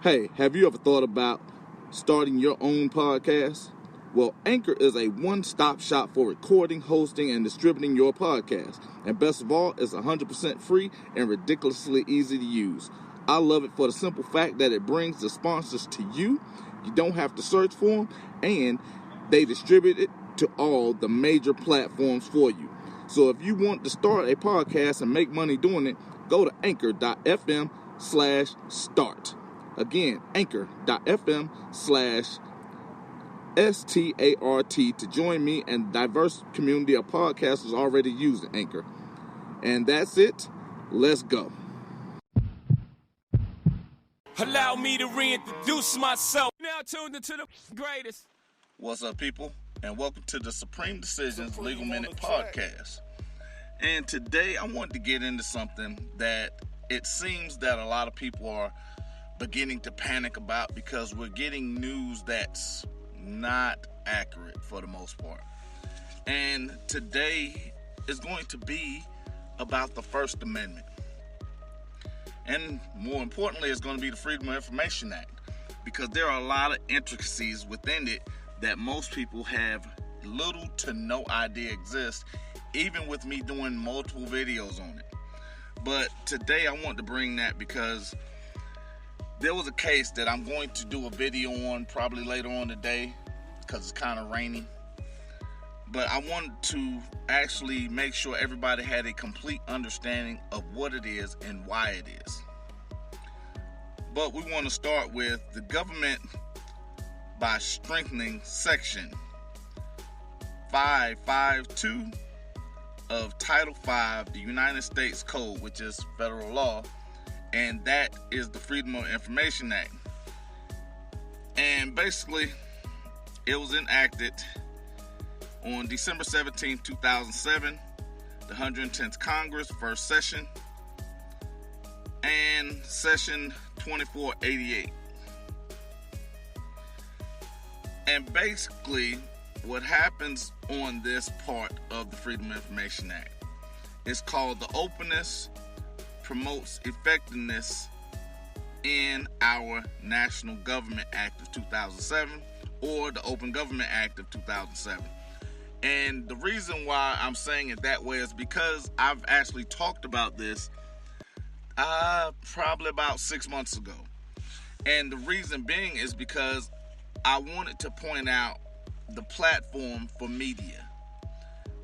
Hey, have you ever thought about starting your own podcast? Well, Anchor is a one-stop shop for recording, hosting, and distributing your podcast. And best of all, it's 100% free and ridiculously easy to use. I love it for the simple fact that it brings the sponsors to you. You don't have to search for them, and they distribute it to all the major platforms for you. So if you want to start a podcast and make money doing it, go to anchor.fm/start. Again, anchor.fm/START to join me and the diverse community of podcasters already using Anchor. And that's it. Let's go. Allow me to reintroduce myself. Now tuned into the greatest. What's up, people? And welcome to the Supreme Decisions Legal Minute Podcast. And today I want to get into something that it seems that a lot of people are beginning to panic about because we're getting news that's not accurate for the most part. And today is going to be about the First Amendment. And more importantly, it's going to be the Freedom of Information Act, because there are a lot of intricacies within it that most people have little to no idea exist, even with me doing multiple videos on it. But today I want to bring that because there was a case that I'm going to do a video on probably later on today because it's kind of rainy. But I wanted to actually make sure everybody had a complete understanding of what it is and why it is. But we want to start with the government by strengthening Section 552 of Title V, the United States Code, which is federal law, and that is the Freedom of Information Act. And basically, it was enacted on December 17, 2007, the 110th Congress, first session, and session 2488. And basically, what happens on this part of the Freedom of Information Act is called the openness promotes effectiveness in our National Government Act of 2007, or the Open Government Act of 2007. And the reason why I'm saying it that way is because I've actually talked about this probably about 6 months ago. And the reason being is because I wanted to point out the platform for media.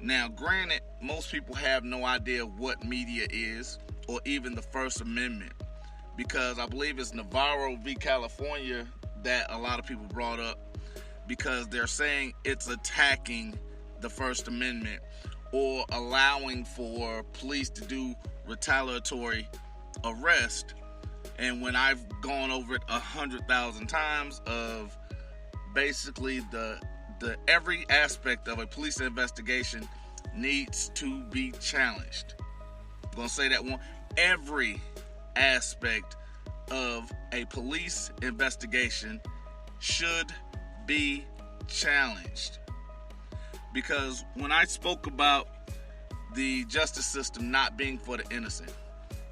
Now, granted, most people have no idea what media is, or even the First Amendment, because I believe it's Navarro v. California that a lot of people brought up, because they're saying it's attacking the First Amendment or allowing for police to do retaliatory arrest. And when I've gone over it 100,000 times of basically the every aspect of a police investigation needs to be challenged. I'm going to say that one. Every aspect of a police investigation should be challenged. Because when I spoke about the justice system not being for the innocent,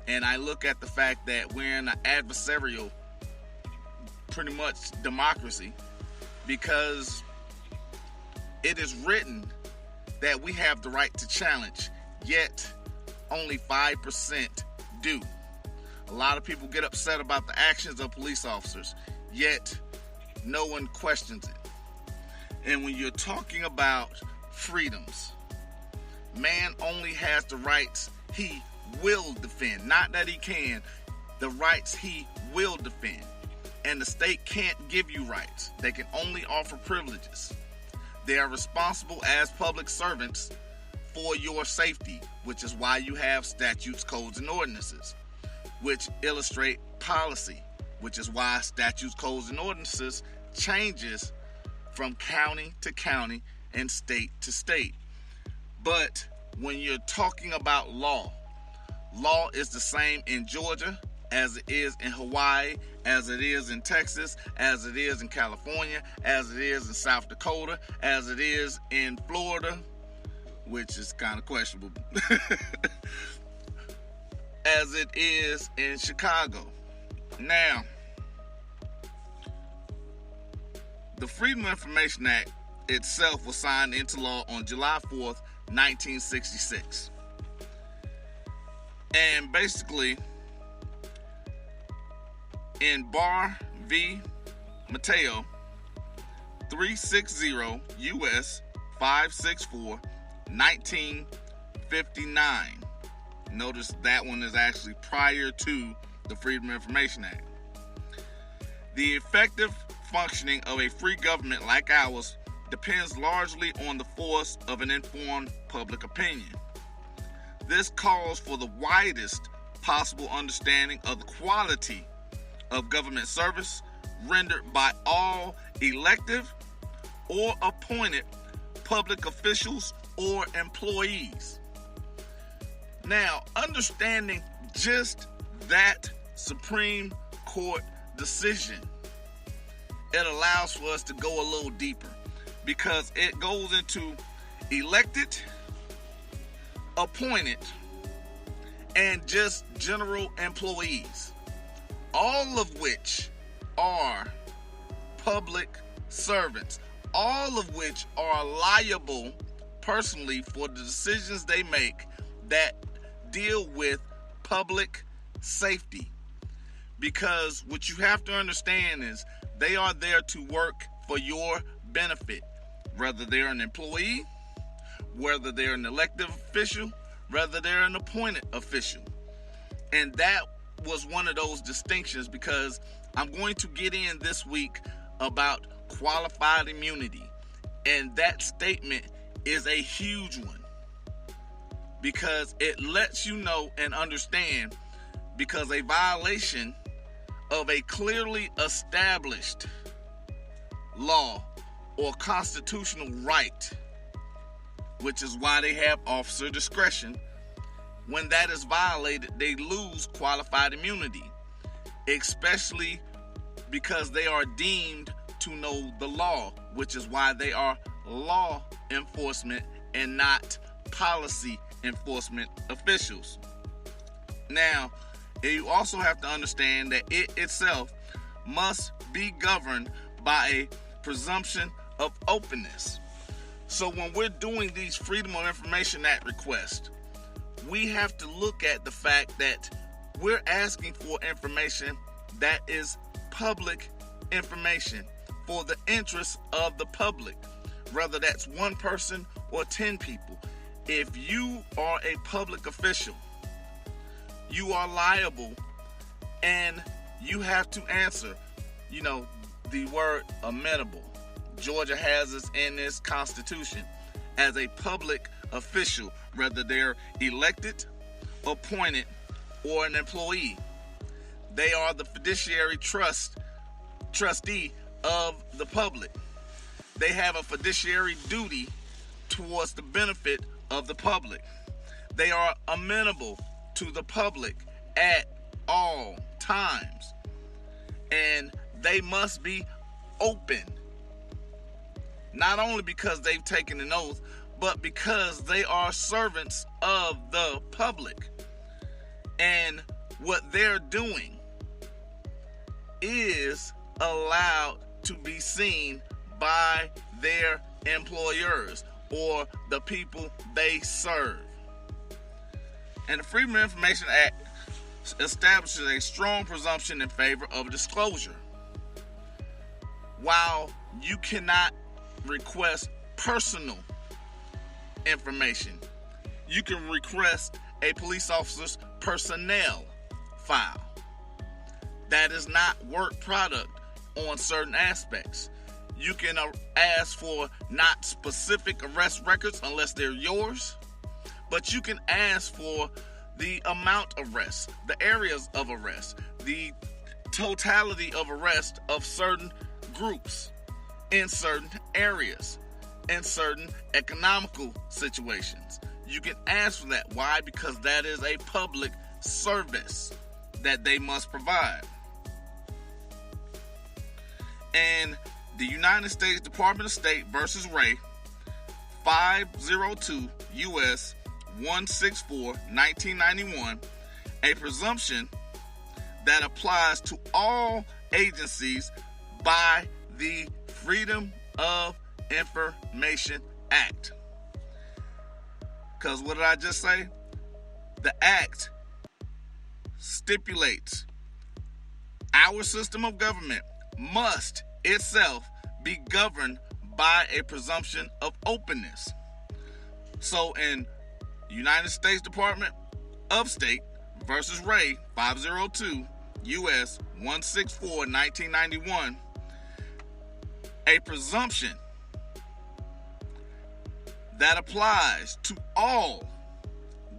and I look at the fact that we're in an adversarial, pretty much democracy, because it is written that we have the right to challenge, yet only 5% do. A lot of people get upset about the actions of police officers, yet no one questions it. And when you're talking about freedoms, man only has the rights he will defend, not that he can, the rights he will defend. And the state can't give you rights. They can only offer privileges. They are responsible as public servants for your safety, which is why you have statutes, codes, and ordinances, which illustrate policy, which is why statutes, codes, and ordinances changes from county to county and state to state. But when you're talking about law, law is the same in Georgia as it is in Hawaii, as it is in Texas, as it is in California, as it is in South Dakota, as it is in Florida, which is kind of questionable, as it is in Chicago. Now, The Freedom of Information Act itself was signed into law on July 4th, 1966. And basically, in Barr v. Mateo, 360 U.S. 564, 1959. Notice that one is actually prior to the Freedom of Information Act. The effective functioning of a free government like ours depends largely on the force of an informed public opinion. This calls for the widest possible understanding of the quality of government service rendered by all elective or appointed public officials or employees. Now, understanding just that Supreme Court decision, it allows for us to go a little deeper, because it goes into elected, appointed, and just general employees, all of which are public servants, all of which are liable personally for the decisions they make that deal with public safety. Because what you have to understand is they are there to work for your benefit, whether they're an employee, whether they're an elected official, whether they're an appointed official. And that was one of those distinctions, because I'm going to get in this week about qualified immunity. And that statement is a huge one, because it lets you know and understand, because a violation of a clearly established law or constitutional right, which is why they have officer discretion, when that is violated, they lose qualified immunity, especially because they are deemed to know the law, which is why they are law enforcement and not policy enforcement officials. Now, you also have to understand that it itself must be governed by a presumption of openness. So when we're doing these Freedom of Information Act requests, we have to look at the fact that we're asking for information that is public information for the interest of the public, whether that's one person or 10 people. If you are a public official, you are liable, and you have to answer, the word amenable. Georgia has us in this Constitution as a public official, whether they're elected, appointed, or an employee. They are the fiduciary trustee of the public. They have a fiduciary duty towards the benefit of the public. They are amenable to the public at all times, and they must be open, not only because they've taken an oath, but because they are servants of the public. And what they're doing is allowed to be seen by their employers or the people they serve. And the Freedom of Information Act establishes a strong presumption in favor of disclosure. While you cannot request personal information, you can request a police officer's personnel file. That is not work product on certain aspects. You can ask for not specific arrest records unless they're yours, but you can ask for the amount of arrest, the areas of arrest, the totality of arrest of certain groups in certain areas, in certain economical situations. You can ask for that. Why? Because that is a public service that they must provide. And the United States Department of State versus Ray, 502 U.S. 164, 1991, a presumption that applies to all agencies by the Freedom of Information Act. Because what did I just say? The act stipulates our system of government must itself be governed by a presumption of openness. So in United States Department of State versus Ray 502 U.S. 164 1991, a presumption that applies to all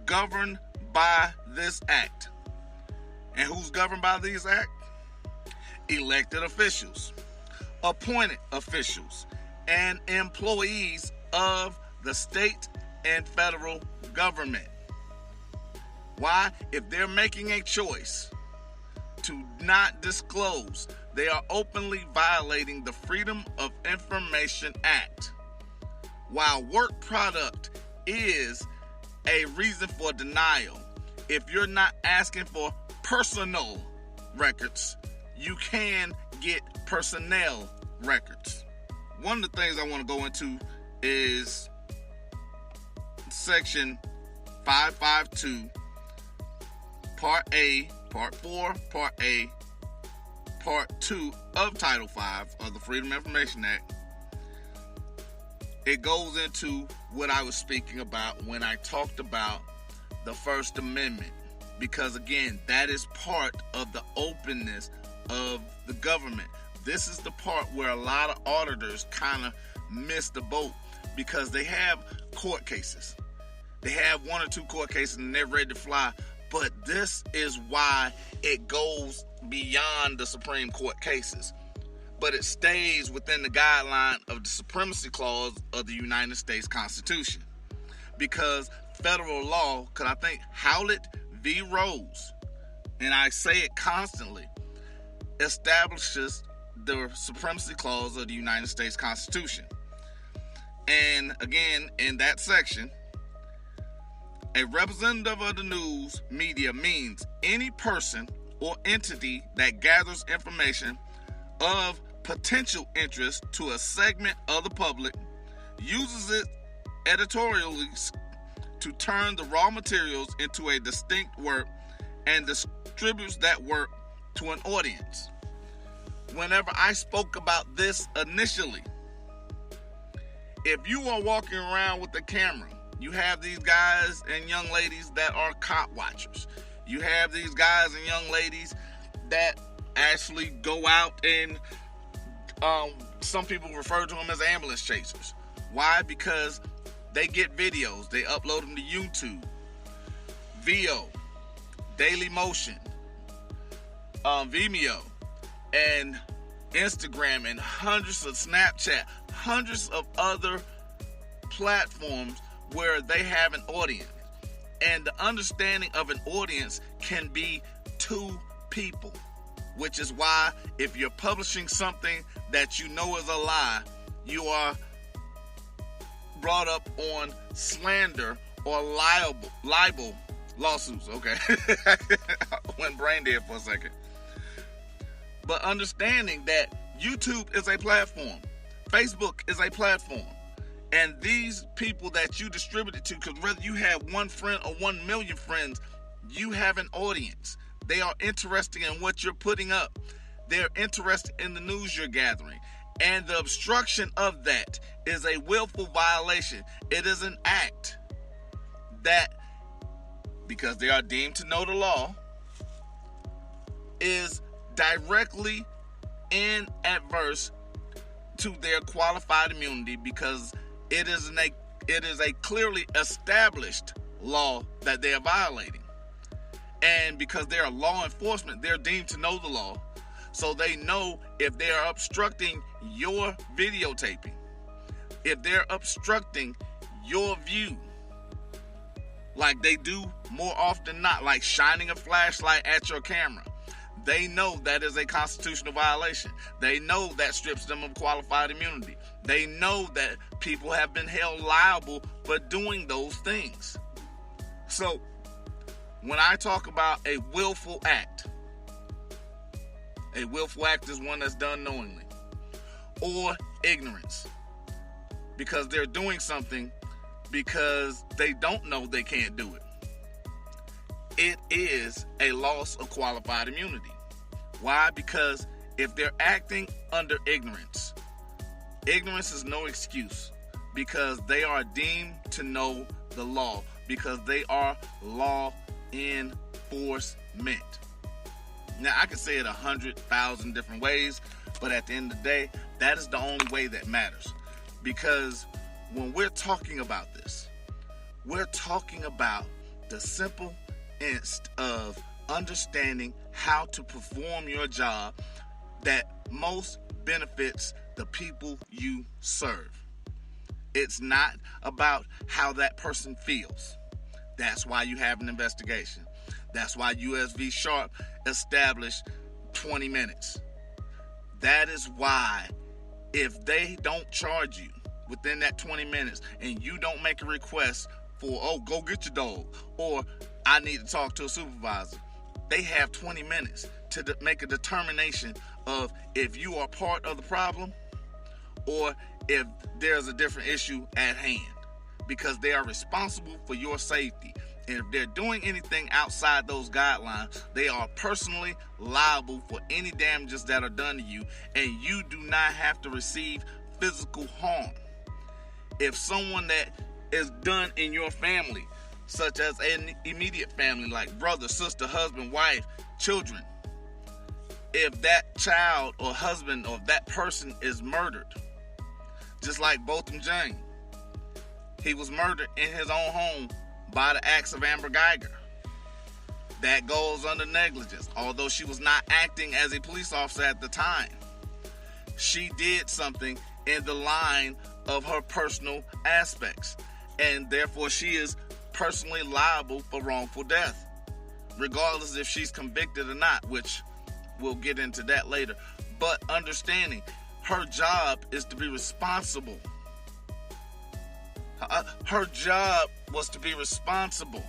governed by this act. And who's governed by this act? Elected officials, appointed officials, and employees of the state and federal government. Why? If they're making a choice to not disclose, they are openly violating the Freedom of Information Act. While work product is a reason for denial, if you're not asking for personal records, you can get personnel records. One of the things I want to go into is Section 552, Part A, Part 4, Part A, Part 2 of Title 5 of the Freedom of Information Act. It goes into what I was speaking about when I talked about the First Amendment. Because again, that is part of the openness of the government. This is the part where a lot of auditors kind of miss the boat, because they have court cases. They have 1 or 2 court cases and they're ready to fly. But this is why it goes beyond the Supreme Court cases. But it stays within the guideline of the Supremacy Clause of the United States Constitution. Because federal law, because I think Howlett v. Rose, and I say it constantly, establishes the Supremacy Clause of the United States Constitution. And again, in that section, a representative of the news media means any person or entity that gathers information of potential interest to a segment of the public, uses it editorially to turn the raw materials into a distinct work, and distributes that work to an audience. Whenever I spoke about this initially, if you are walking around with the camera, you have these guys and young ladies that are cop watchers. You have these guys and young ladies that actually go out and some people refer to them as ambulance chasers. Why? Because they get videos, they upload them to YouTube, Veo, Daily Motion, Vimeo, and Instagram, and hundreds of Snapchat, hundreds of other platforms where they have an audience. And the understanding of an audience can be 2 people, which is why if you're publishing something that you know is a lie, you are brought up on slander or libel lawsuits. Okay. Went brain dead for a second. But understanding that YouTube is a platform, Facebook is a platform, and these people that you distribute it to, because whether you have 1 friend or 1 million friends, you have an audience. They are interested in what you're putting up. They're interested in the news you're gathering. And the obstruction of that is a willful violation. It is an act that, because they are deemed to know the law, is directly in adverse to their qualified immunity, because it is a clearly established law that they are violating. And because they are law enforcement, they're deemed to know the law. So they know if they are obstructing your videotaping, if they're obstructing your view, like they do more often not, like shining a flashlight at your camera, they know that is a constitutional violation. They know that strips them of qualified immunity. They know that people have been held liable for doing those things. So when I talk about a willful act is one that's done knowingly. or ignorance, because they're doing something because they don't know they can't do it. It is a loss of qualified immunity. Why? Because if they're acting under ignorance, ignorance is no excuse, because they are deemed to know the law, because they are law enforcement. Now, I can say it 100,000 different ways, but at the end of the day, that is the only way that matters. Because when we're talking about this, we're talking about the simple inst of understanding how to perform your job that most benefits the people you serve. It's not about how that person feels. That's why you have an investigation. That's why USV Sharp established 20 minutes. That is why if they don't charge you within that 20 minutes and you don't make a request for, oh, go get your dog, or I need to talk to a supervisor, they have 20 minutes to make a determination of if you are part of the problem or if there's a different issue at hand, because they are responsible for your safety. And if they're doing anything outside those guidelines, they are personally liable for any damages that are done to you, and you do not have to receive physical harm. If someone that is done in your family, such as an immediate family like brother, sister, husband, wife, children, if that child or husband or that person is murdered, just like Botham Jean, he was murdered in his own home by the acts of Amber Geiger. That goes under negligence, although she was not acting as a police officer at the time. She did something in the line of her personal aspects, and therefore she is personally liable for wrongful death, regardless if she's convicted or not, which we'll get into that later. But understanding her job is to be responsible. Her job was to be responsible.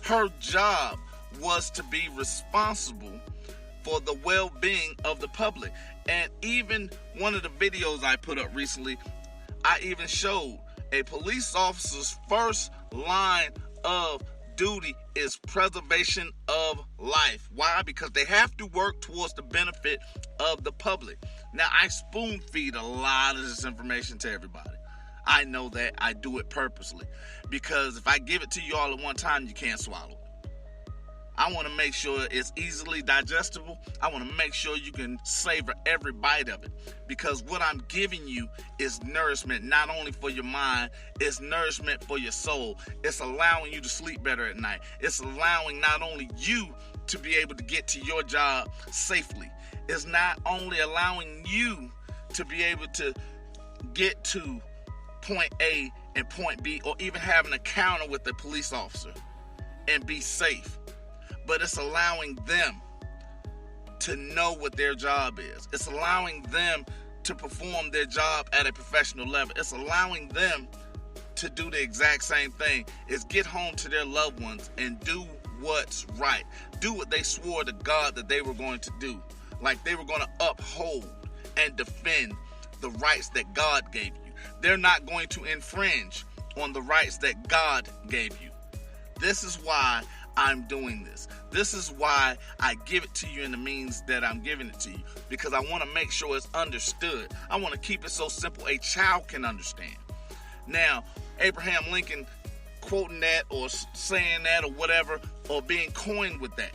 Her job was to be responsible for the well-being of the public. And even one of the videos I put up recently, I even showed a police officer's first line of duty is preservation of life. Why? Because they have to work towards the benefit of the public. Now, I spoon feed a lot of this information to everybody. I know that. I do it purposely, because if I give it to you all at one time, you can't swallow it. I want to make sure it's easily digestible. I want to make sure you can savor every bite of it, because what I'm giving you is nourishment not only for your mind, it's nourishment for your soul. It's allowing you to sleep better at night. It's allowing not only you to be able to get to your job safely, it's not only allowing you to be able to get to point A and point B, or even have an encounter with a police officer and be safe, but it's allowing them to know what their job is. It's allowing them to perform their job at a professional level. It's allowing them to do the exact same thing, is get home to their loved ones and do what's right. Do what they swore to God that they were going to do. Like they were going to uphold and defend the rights that God gave you. They're not going to infringe on the rights that God gave you. This is why I'm doing this. This is why I give it to you in the means that I'm giving it to you, because I want to make sure it's understood. I want to keep it so simple a child can understand. Now, Abraham Lincoln quoting that or saying that or whatever, or being coined with that,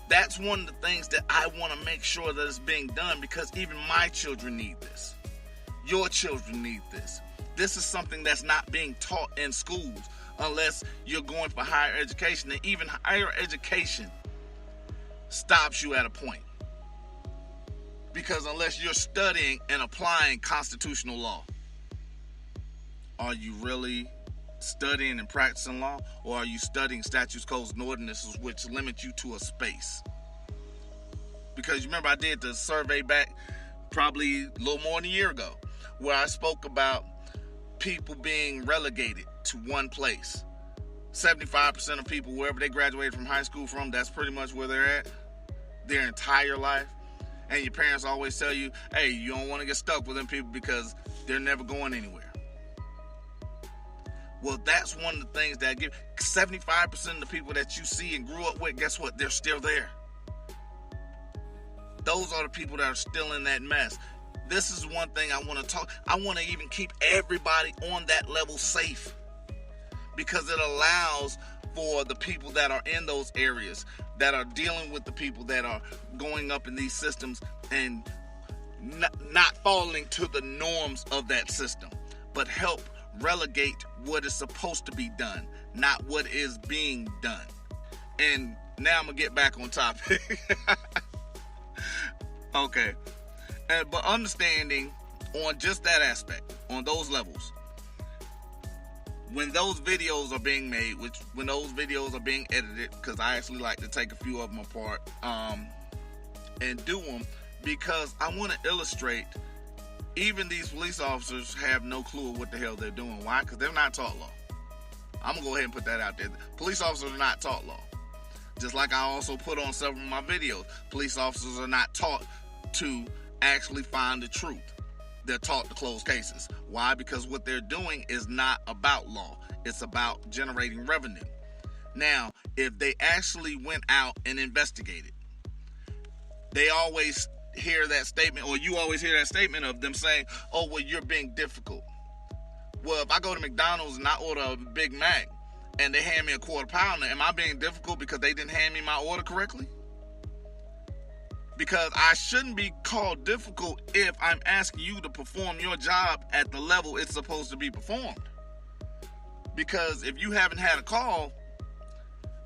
that's one of the things that I want to make sure that is being done, because even my children need this. Your children need this. This is something that's not being taught in schools unless you're going for higher education. And even higher education stops you at a point. Because unless you're studying and applying constitutional law, are you really studying and practicing law? Or are you studying statutes, codes, and ordinances which limit you to a space? Because you remember I did the survey back probably a little more than a year ago, where I spoke about people being relegated to one place. 75% of people, wherever they graduated from high school from, that's pretty much where they're at their entire life. And your parents always tell you, hey, you don't want to get stuck with them people because they're never going anywhere. Well, that's one of the things that give 75% of the people that you see and grew up with, guess what? They're still there. Those are the people that are still in that mess. This is one thing I want to talk. I want to even keep everybody on that level safe, because it allows for the people that are in those areas, that are dealing with the people that are going up in these systems and not falling to the norms of that system, but help relegate what is supposed to be done, not what is being done. And now I'm going to get back on topic. Okay. But understanding on just that aspect, on those levels, when those videos are being made, when those videos are being edited, because I actually like to take a few of them apart and do them, because I want to illustrate, even these police officers have no clue what the hell they're doing. Why? Because they're not taught law. I'm going to go ahead and put that out there. Police officers are not taught law. Just like I also put on several of my videos, police officers are not taught to actually find the truth. They're taught to close cases. Why? Because what they're doing is not about law. It's about generating revenue. Now, if they actually went out and investigated, they always hear that statement, or you always hear that statement of them saying, oh, well, you're being difficult. Well, if I go to McDonald's and I order a Big Mac and they hand me a quarter pounder, am I being difficult because they didn't hand me my order correctly? Because I shouldn't be called difficult if I'm asking you to perform your job at the level it's supposed to be performed. Because if you haven't had a call,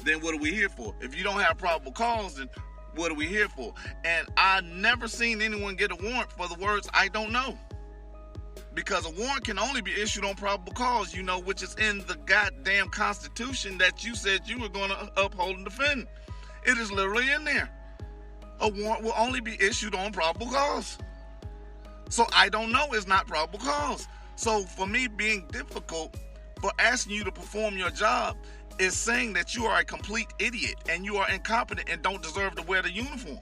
then what are we here for? If you don't have probable cause, then what are we here for? And I've never seen anyone get a warrant for the words, I don't know. Because a warrant can only be issued on probable cause, which is in the goddamn Constitution that you said you were going to uphold and defend. It is literally in there. A warrant will only be issued on probable cause. So I don't know is not probable cause. So for me, being difficult for asking you to perform your job is saying that you are a complete idiot and you are incompetent and don't deserve to wear the uniform.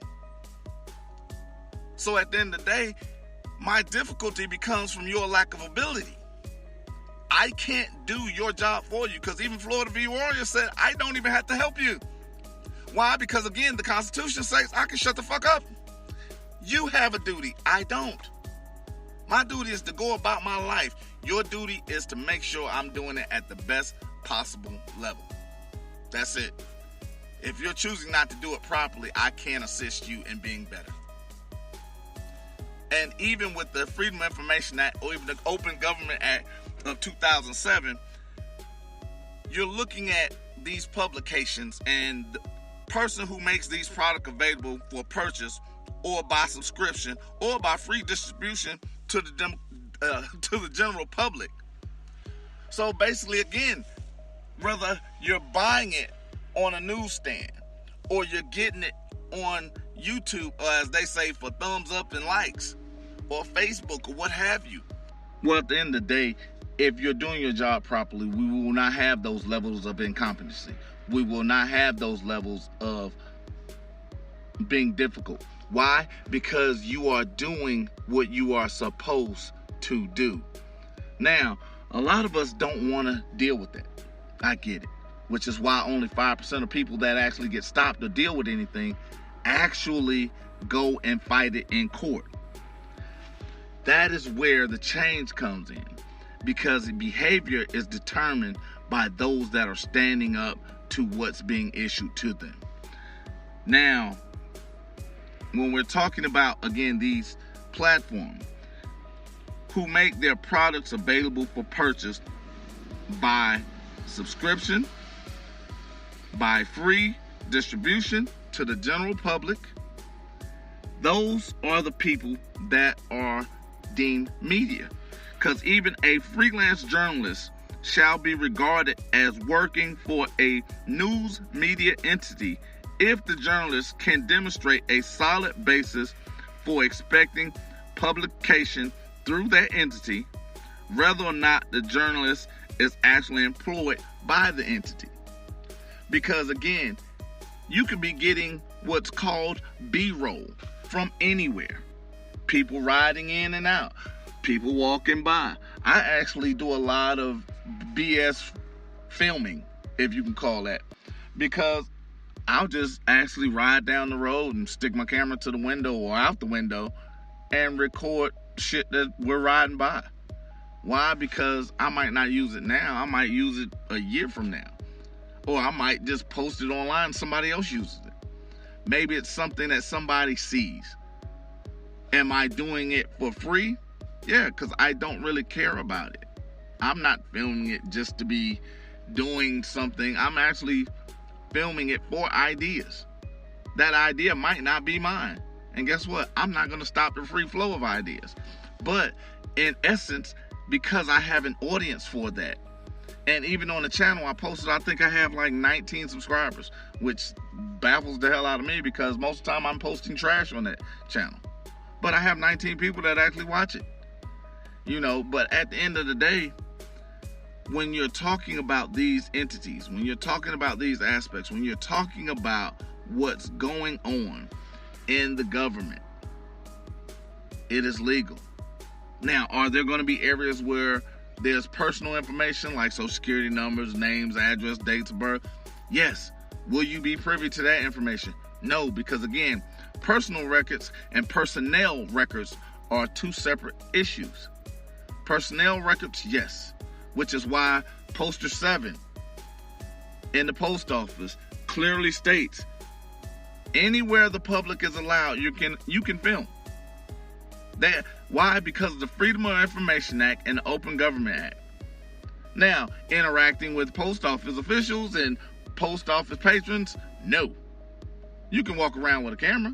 So at the end of the day, my difficulty becomes from your lack of ability. I can't do your job for you, because even Florida v. Warrior said I don't even have to help you. Why? Because again, the Constitution says I can shut the fuck up. You have a duty. I don't. My duty is to go about my life. Your duty is to make sure I'm doing it at the best possible level. That's it. If you're choosing not to do it properly, I can't assist you in being better. And even with the Freedom of Information Act, or even the Open Government Act of 2007, you're looking at these publications, and the person who makes these products available for purchase or by subscription or by free distribution to the general public. So basically, again, whether you're buying it on a newsstand or you're getting it on YouTube, or as they say, for thumbs up and likes, or Facebook or what have you. Well, at the end of the day, if you're doing your job properly, we will not have those levels of incompetency. We will not have those levels of being difficult. Why? Because you are doing what you are supposed to do. Now, a lot of us don't want to deal with that. I get it. Which is why only 5% of people that actually get stopped or deal with anything actually go and fight it in court. That is where the change comes in, because behavior is determined by those that are standing up to what's being issued to them. Now, when we're talking about, again, these platforms who make their products available for purchase by subscription, by free distribution to the general public, those are the people that are deemed media. Because even a freelance journalist shall be regarded as working for a news media entity if the journalist can demonstrate a solid basis for expecting publication through that entity, whether or not the journalist is actually employed by the entity. Because again, you could be getting what's called B-roll from anywhere. People riding in and out. People walking by. I actually do a lot of BS filming, if you can call that, because I'll just actually ride down the road and stick my camera to the window or out the window and record shit that we're riding by. Why? Because I might not use it now. I might use it a year from now. Or I might just post it online and somebody else uses it. Maybe it's something that somebody sees. Am I doing it for free? Yeah, because I don't really care about it. I'm not filming it just to be doing something. I'm actually filming it for ideas. That idea might not be mine. And guess what? I'm not going to stop the free flow of ideas. But in essence, because I have an audience for that, and even on the channel I posted, I think I have like 19 subscribers, which baffles the hell out of me because most of the time I'm posting trash on that channel. But I have 19 people that actually watch it. You know, but at the end of the day, when you're talking about these entities, when you're talking about these aspects, when you're talking about what's going on in the government, it is legal. Now, are there going to be areas where there's personal information like social security numbers, names, address, dates of birth? Yes. Will you be privy to that information? No, because again, personal records and personnel records are two separate issues. Personnel records, yes, which is why Poster 7 in the post office clearly states anywhere the public is allowed, you can film. Why? Because of the Freedom of Information Act and the Open Government Act. Now, interacting with post office officials and post office patrons, no. You can walk around with a camera,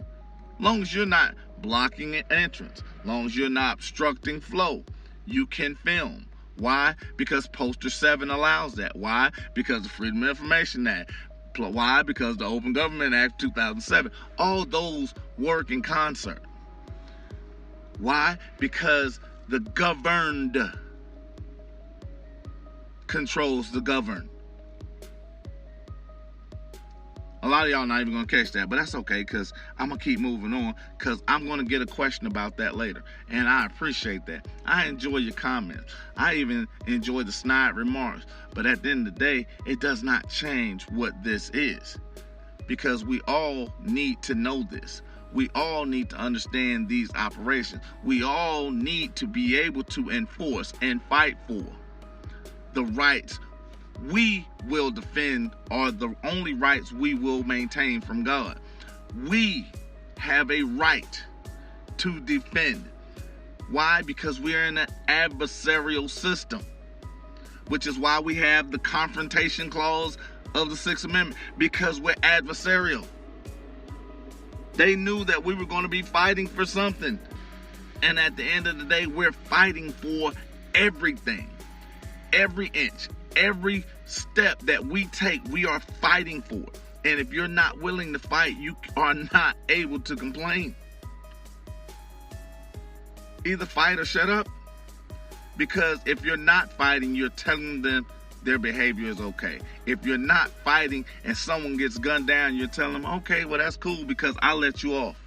long as you're not blocking an entrance, long as you're not obstructing flow, you can film. Why? Because Poster 7 allows that. Why? Because the Freedom of Information Act. Why? Because the Open Government Act 2007. All those work in concert. Why? Because the governed controls the governed. A lot of y'all not even going to catch that, but that's okay because I'm going to keep moving on because I'm going to get a question about that later, and I appreciate that. I enjoy your comments. I even enjoy the snide remarks, but at the end of the day, it does not change what this is because we all need to know this. We all need to understand these operations. We all need to be able to enforce and fight for the rights we will defend are the only rights we will maintain from God. We have a right to defend. Why? Because we're in an adversarial system, which is why we have the confrontation clause of the Sixth Amendment, because we're adversarial. They knew that we were going to be fighting for something. And at the end of the day, we're fighting for everything. Every inch, every step that we take, we are fighting for. And if you're not willing to fight, you are not able to complain. Either fight or shut up. Because if you're not fighting, you're telling them their behavior is okay. If you're not fighting and someone gets gunned down, you're telling them, okay, well, that's cool because I let you off.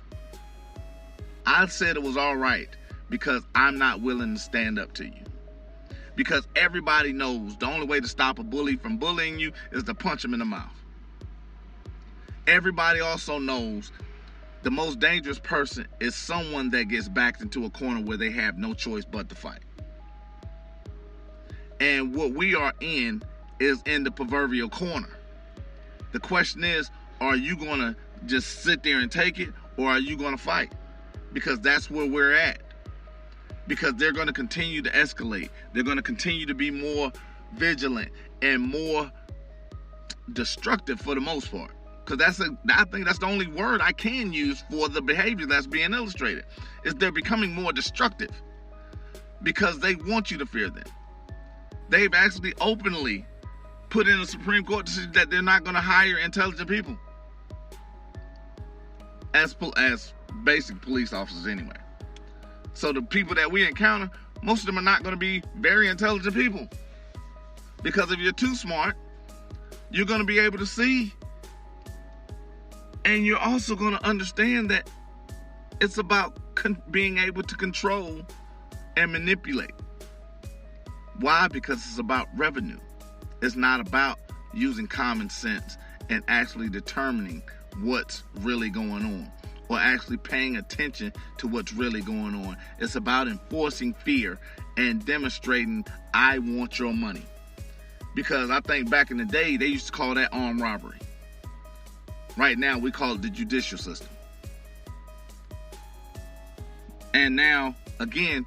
I said it was all right because I'm not willing to stand up to you. Because everybody knows the only way to stop a bully from bullying you is to punch him in the mouth. Everybody also knows the most dangerous person is someone that gets backed into a corner where they have no choice but to fight. And what we are in is in the proverbial corner. The question is, are you going to just sit there and take it, or are you going to fight? Because that's where we're at. Because they're going to continue to escalate. They're going to continue to be more vigilant and more destructive for the most part. Because I think that's the only word I can use for the behavior that's being illustrated. Is they're becoming more destructive. Because they want you to fear them. They've actually openly put in a Supreme Court decision that they're not going to hire intelligent people. As basic police officers anyway. So the people that we encounter, most of them are not going to be very intelligent people. Because if you're too smart, you're going to be able to see. And you're also going to understand that It's about being able to control and manipulate. Why? Because it's about revenue. It's not about using common sense and actually determining what's really going on, or actually paying attention to what's really going on. It's about enforcing fear and demonstrating, I want your money. Because I think back in the day, they used to call that armed robbery. Right now, we call it the judicial system. And now, again,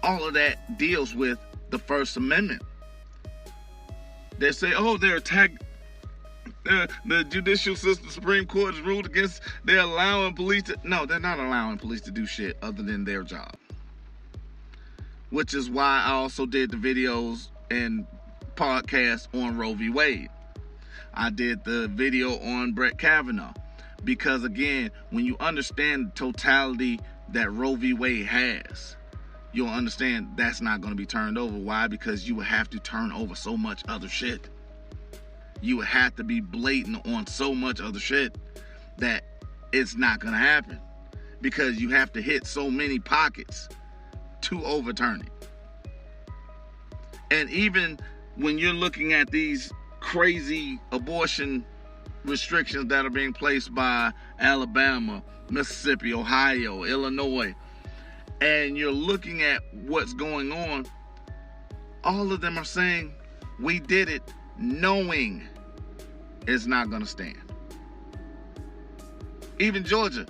all of that deals with the First Amendment. They say, oh, they're attacked. The judicial system, the Supreme Court has ruled against, they're allowing police to, no, they're not allowing police to do shit other than their job. Which is why I also did the videos and podcasts on Roe v. Wade. I did the video on Brett Kavanaugh. Because again, when you understand the totality that Roe v. Wade has, you'll understand that's not going to be turned over. Why? Because you would have to turn over so much other shit. You would have to be blatant on so much other shit that it's not going to happen. Because you have to hit so many pockets to overturn it. And even when you're looking at these crazy abortion restrictions that are being placed by Alabama, Mississippi, Ohio, Illinois, and you're looking at what's going on, all of them are saying, we did it knowing it's not going to stand. Even Georgia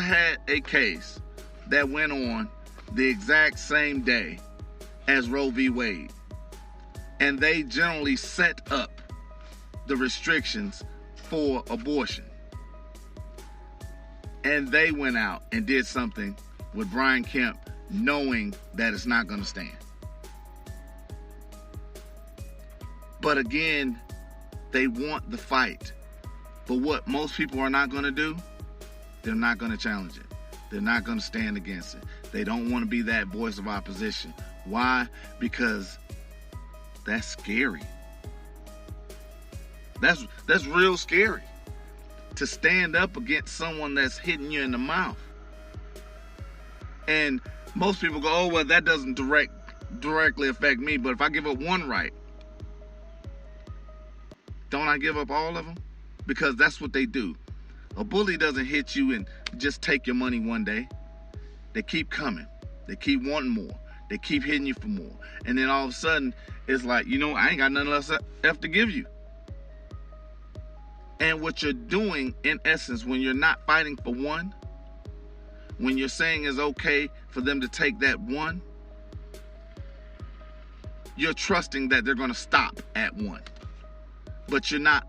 had a case that went on the exact same day as Roe v. Wade. And they generally set up the restrictions for abortion. And they went out and did something with Brian Kemp knowing that it's not going to stand. But again, they want the fight. But what most people are not going to do, they're not going to challenge it. They're not going to stand against it. They don't want to be that voice of opposition. Why? Because that's scary. That's real scary. To stand up against someone that's hitting you in the mouth. And most people go, oh, well, that doesn't directly affect me. But if I give up one right, don't I give up all of them? Because that's what they do. A bully doesn't hit you and just take your money one day. They keep coming. They keep wanting more. They keep hitting you for more. And then all of a sudden, it's like, you know, I ain't got nothing else left to give you. And what you're doing, in essence, when you're not fighting for one, when you're saying it's okay for them to take that one, you're trusting that they're going to stop at one. But you're not.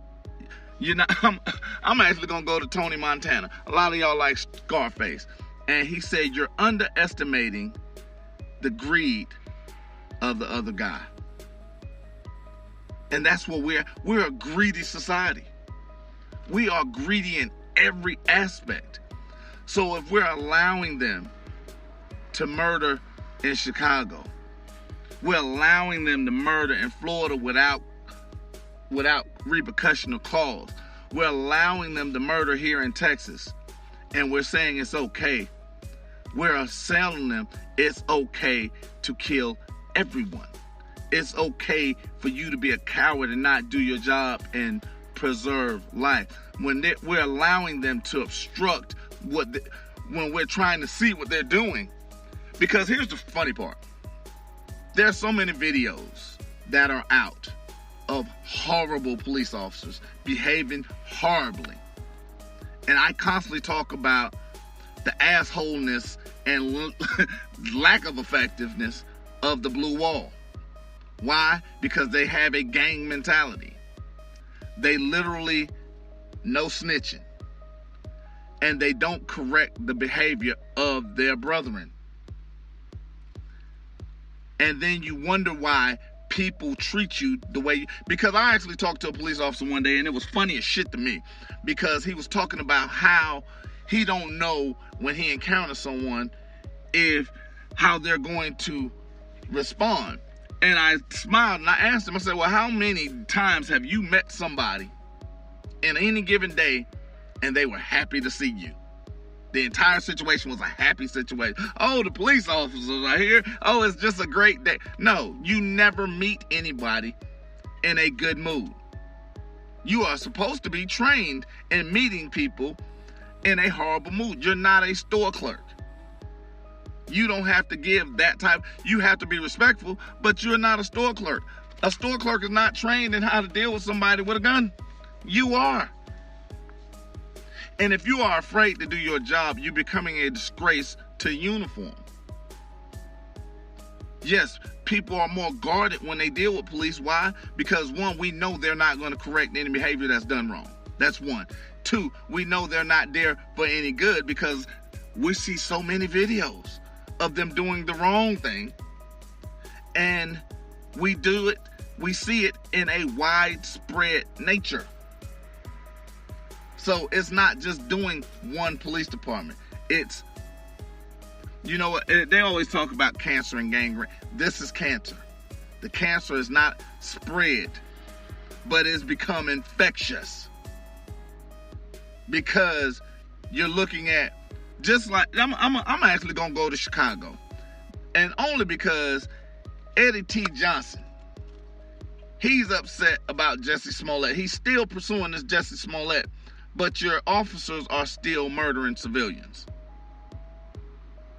I'm actually going to go to Tony Montana. A lot of y'all like Scarface. And he said you're underestimating the greed of the other guy. And that's what we're a greedy society. We are greedy in every aspect. So if we're allowing them to murder in Chicago, we're allowing them to murder in Florida without repercussion or cause. We're allowing them to murder here in Texas, and we're saying it's okay. We're telling them it's okay to kill everyone. It's okay for you to be a coward and not do your job and preserve life. When we're allowing them to obstruct when we're trying to see what they're doing. Because here's the funny part. There are so many videos that are out of horrible police officers behaving horribly. And I constantly talk about the assholeness and lack of effectiveness of the blue wall. Why? Because they have a gang mentality. They literally no snitching. And they don't correct the behavior of their brethren. And then you wonder why people treat you the way because I actually talked to a police officer one day, and it was funny as shit to me, because he was talking about how he don't know when he encounters someone how they're going to respond. And I smiled and I asked him, I said, well, how many times have you met somebody in any given day and they were happy to see you? The entire situation was a happy situation. Oh, the police officers are here. Oh, it's just a great day. No, you never meet anybody in a good mood. You are supposed to be trained in meeting people in a horrible mood. You're not a store clerk. You don't have to give that type. You have to be respectful, but you're not a store clerk. A store clerk is not trained in how to deal with somebody with a gun. You are. And if you are afraid to do your job, you're becoming a disgrace to uniform. Yes, people are more guarded when they deal with police. Why? Because one, we know they're not going to correct any behavior that's done wrong. That's one. Two, we know they're not there for any good because we see so many videos of them doing the wrong thing. And we see it in a widespread nature. So it's not just doing one police department. It's, you know what, they always talk about cancer and gangrene. This is cancer. The cancer is not spread, but it's become infectious. Because you're looking at, just like, I'm actually going to go to Chicago. And only because Eddie T. Johnson, he's upset about Jussie Smollett. He's still pursuing this Jussie Smollett. But your officers are still murdering civilians.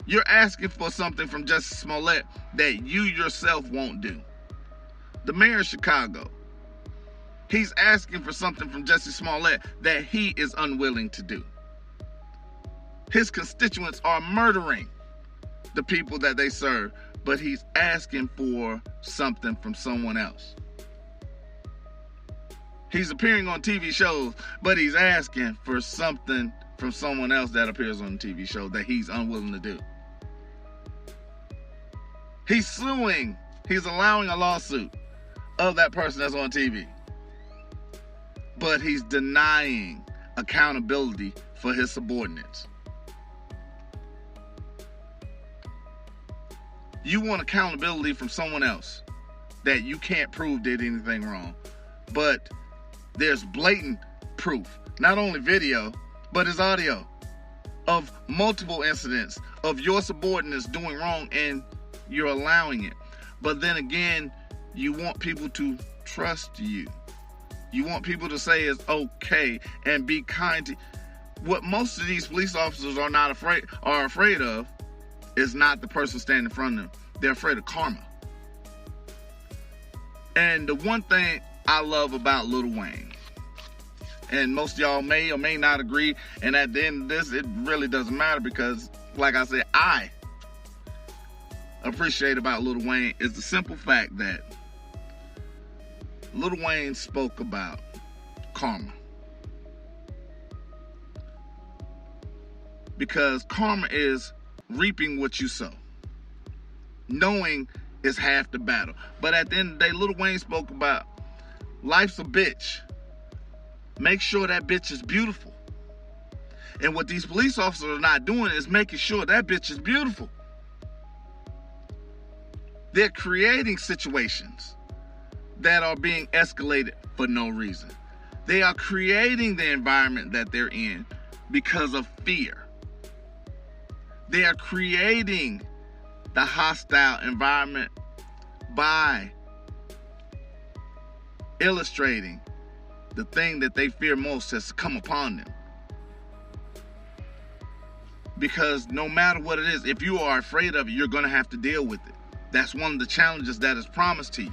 You're asking for something from Jussie Smollett that you yourself won't do. The mayor of Chicago, he's asking for something from Jussie Smollett that he is unwilling to do. His constituents are murdering the people that they serve, but he's asking for something from someone else. He's appearing on TV shows, but he's asking for something from someone else that appears on the TV show that he's unwilling to do. He's suing. He's allowing a lawsuit of that person that's on TV. But he's denying accountability for his subordinates. You want accountability from someone else that you can't prove did anything wrong. But there's blatant proof, not only video, but it's audio of multiple incidents of your subordinates doing wrong, and you're allowing it. But then again, you want people to trust you. You want people to say it's okay and be kind to. What most of these police officers are afraid of is not the person standing in front of them. They're afraid of karma. And the one thing I love about Lil Wayne, and most of y'all may or may not agree, and at the end of this, it really doesn't matter because, like I said, I appreciate about Lil Wayne is the simple fact that Lil Wayne spoke about karma. Because karma is reaping what you sow. Knowing is half the battle. But at the end of the day, Lil Wayne spoke about life's a bitch. Make sure that bitch is beautiful. And what these police officers are not doing is making sure that bitch is beautiful. They're creating situations that are being escalated for no reason. They are creating the environment that they're in because of fear. They are creating the hostile environment by illustrating the thing that they fear most has come upon them. Because no matter what it is, if you are afraid of it, you're going to have to deal with it. That's one of the challenges that is promised to you.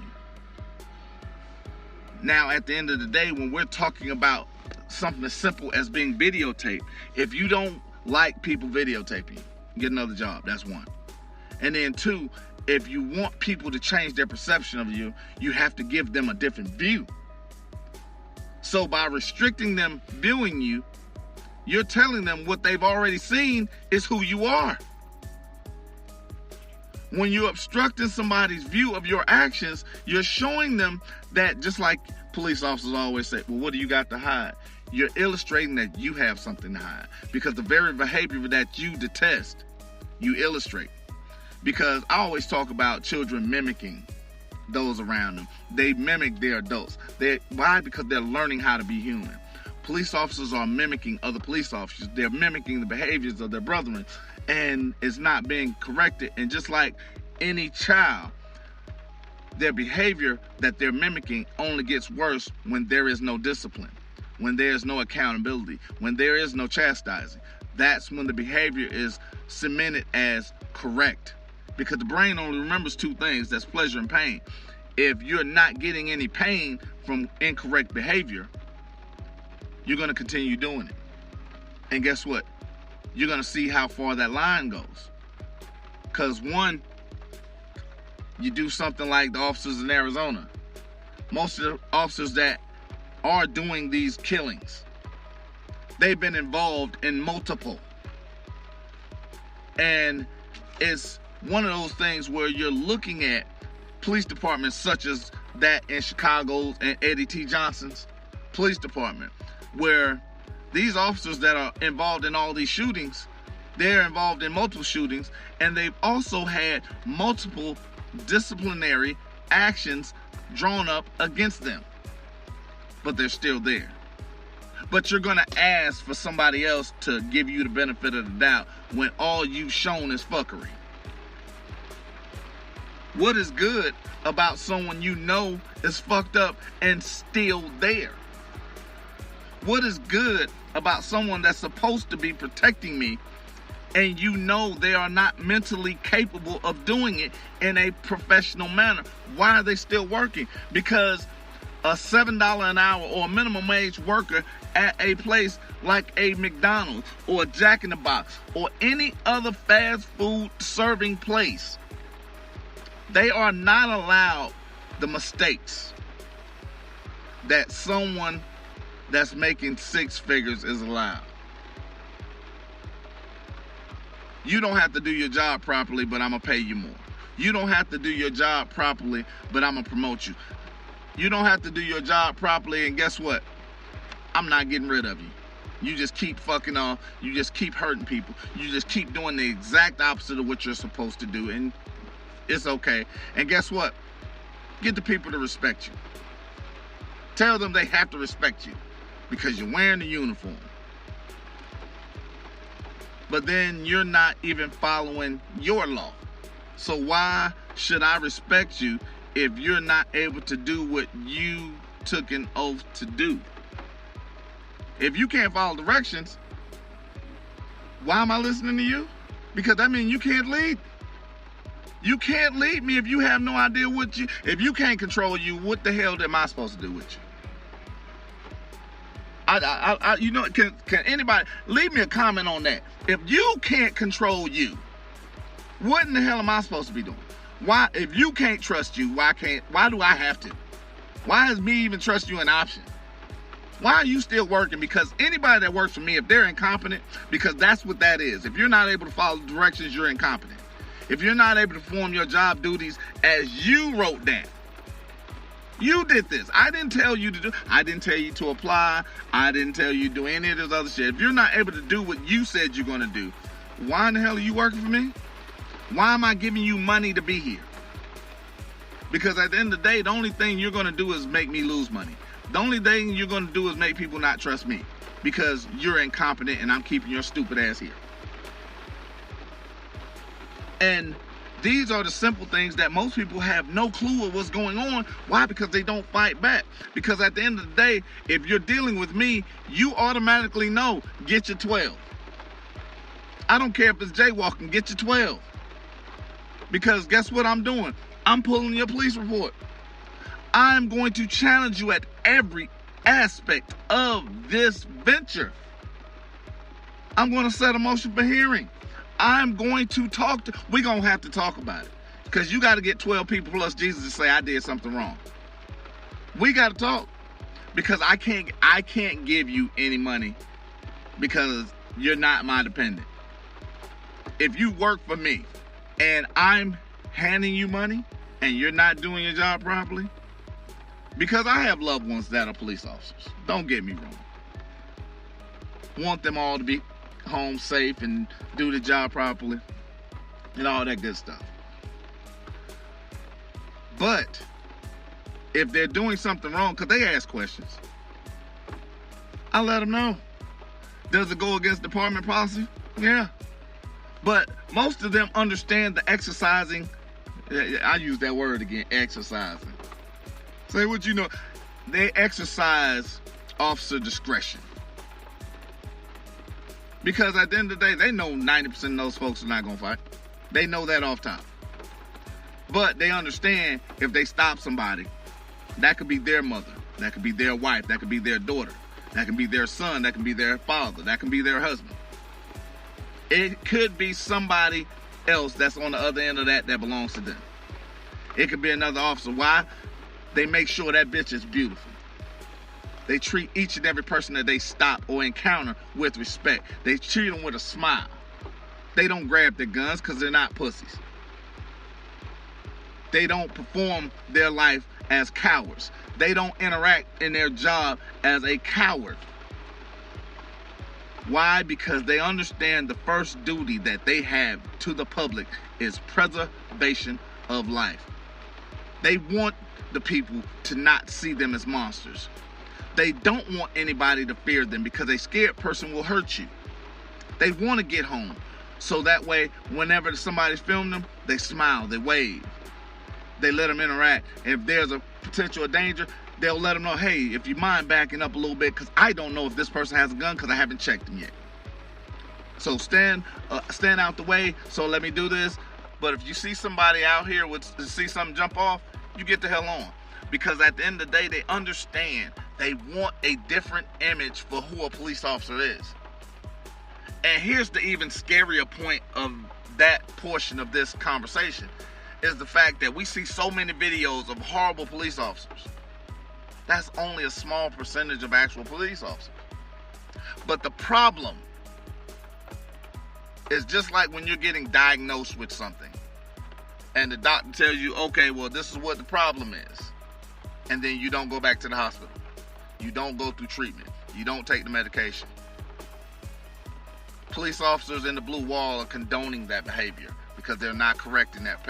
Now, at the end of the day, when we're talking about something as simple as being videotaped, if you don't like people videotaping, get another job. That's one. And then two, if you want people to change their perception of you, you have to give them a different view. So by restricting them viewing you, you're telling them what they've already seen is who you are. When you're obstructing somebody's view of your actions, you're showing them that, just like police officers always say, well, what do you got to hide? You're illustrating that you have something to hide. Because the very behavior that you detest, you illustrate. Because I always talk about children mimicking those around them. They mimic their adults. Why? Because they're learning how to be human. Police officers are mimicking other police officers. They're mimicking the behaviors of their brethren, and it's not being corrected. And just like any child, their behavior that they're mimicking only gets worse when there is no discipline, when there is no accountability, when there is no chastising. That's when the behavior is cemented as correct, because the brain only remembers two things: that's pleasure and pain. If you're not getting any pain from incorrect behavior, you're going to continue doing it. And guess what? You're going to see how far that line goes. Because one, you do something like the officers in Arizona. Most of the officers that are doing these killings, they've been involved in multiple. And it's one of those things where you're looking at police departments such as that in Chicago and Eddie T. Johnson's police department, where these officers that are involved in all these shootings, they're involved in multiple shootings, and they've also had multiple disciplinary actions drawn up against them. But they're still there. But you're going to ask for somebody else to give you the benefit of the doubt when all you've shown is fuckery. What is good about someone you know is fucked up and still there? What is good about someone that's supposed to be protecting me and you know they are not mentally capable of doing it in a professional manner? Why are they still working? Because a $7 an hour or a minimum wage worker at a place like a McDonald's or a Jack in the Box or any other fast food serving place, they are not allowed the mistakes that someone that's making six figures is allowed. You don't have to do your job properly, but I'm going to pay you more. You don't have to do your job properly, but I'm going to promote you. You don't have to do your job properly, and guess what? I'm not getting rid of you. You just keep fucking on. You just keep hurting people. You just keep doing the exact opposite of what you're supposed to do, and it's okay. And guess what? Get the people to respect you. Tell them they have to respect you because you're wearing the uniform. But then you're not even following your law. So why should I respect you if you're not able to do what you took an oath to do? If you can't follow directions, why am I listening to you? Because that means you can't lead. You can't lead me if you have no idea if you can't control you, what the hell am I supposed to do with you? Can anybody leave me a comment on that? If you can't control you, what in the hell am I supposed to be doing? Why, if you can't trust you, why do I have to? Why is me even trust you an option? Why are you still working? Because anybody that works for me, if they're incompetent, because that's what that is. If you're not able to follow the directions, you're incompetent. If you're not able to perform your job duties as you wrote down, you did this. I didn't tell you to do. I didn't tell you to apply. I didn't tell you to do any of this other shit. If you're not able to do what you said you're going to do, why in the hell are you working for me? Why am I giving you money to be here? Because at the end of the day, the only thing you're going to do is make me lose money. The only thing you're going to do is make people not trust me because you're incompetent and I'm keeping your stupid ass here. And these are the simple things that most people have no clue of what's going on. Why? Because they don't fight back. Because at the end of the day, if you're dealing with me, you automatically know, get your 12. I don't care if it's jaywalking, get your 12. Because guess what I'm doing? I'm pulling your police report. I'm going to challenge you at every aspect of this venture. I'm going to set a motion for hearing. I'm going to we're going to have to talk about it. Because you got to get 12 people plus Jesus to say I did something wrong. We got to talk. Because I can't give you any money because you're not my dependent. If you work for me and I'm handing you money and you're not doing your job properly, because I have loved ones that are police officers. Don't get me wrong. Want them all to be home safe and do the job properly and all that good stuff. But if they're doing something wrong, because they ask questions. I let them know. Does it go against department policy? Yeah. But most of them understand the exercising. I use that word again, exercising. Say what you know. They exercise officer discretion. Because at the end of the day, they know 90% of those folks are not going to fight. They know that off top. But they understand if they stop somebody, that could be their mother, that could be their wife, that could be their daughter, that can be their son, that can be their father, that can be their husband. It could be somebody else that's on the other end of that belongs to them. It could be another officer. Why? They make sure that bitch is beautiful. They treat each and every person that they stop or encounter with respect. They treat them with a smile. They don't grab their guns because they're not pussies. They don't perform their life as cowards. They don't interact in their job as a coward. Why? Because they understand the first duty that they have to the public is preservation of life. They want the people to not see them as monsters. They don't want anybody to fear them because a scared person will hurt you. They want to get home. So that way, whenever somebody's filming them, they smile, they wave. They let them interact. If there's a potential danger, they'll let them know, hey, if you mind backing up a little bit, because I don't know if this person has a gun because I haven't checked them yet. So stand out the way, so let me do this. But if you see somebody out here see something jump off, you get the hell on. Because at the end of the day, they understand they want a different image for who a police officer is. And here's the even scarier point of that portion of this conversation, is the fact that we see so many videos of horrible police officers. That's only a small percentage of actual police officers. But the problem is just like when you're getting diagnosed with something and the doctor tells you, okay, well, this is what the problem is. And then you don't go back to the hospital. You don't go through treatment. You don't take the medication. Police officers in the blue wall are condoning that behavior because they're not correcting that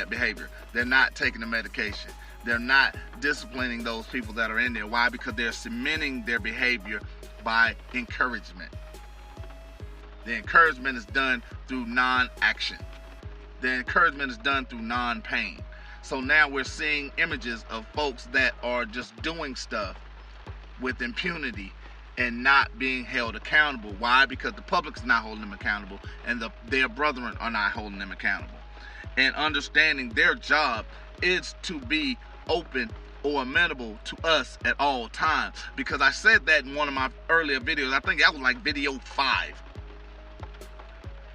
behavior. They're not taking the medication. They're not disciplining those people that are in there. Why? Because they're cementing their behavior by encouragement. The encouragement is done through non-action. The encouragement is done through non-pain. So now we're seeing images of folks that are just doing stuff with impunity and not being held accountable. Why? Because the public's not holding them accountable and their brethren are not holding them accountable. And understanding their job is to be open or amenable to us at all times. Because I said that in one of my earlier videos. I think that was like video 5.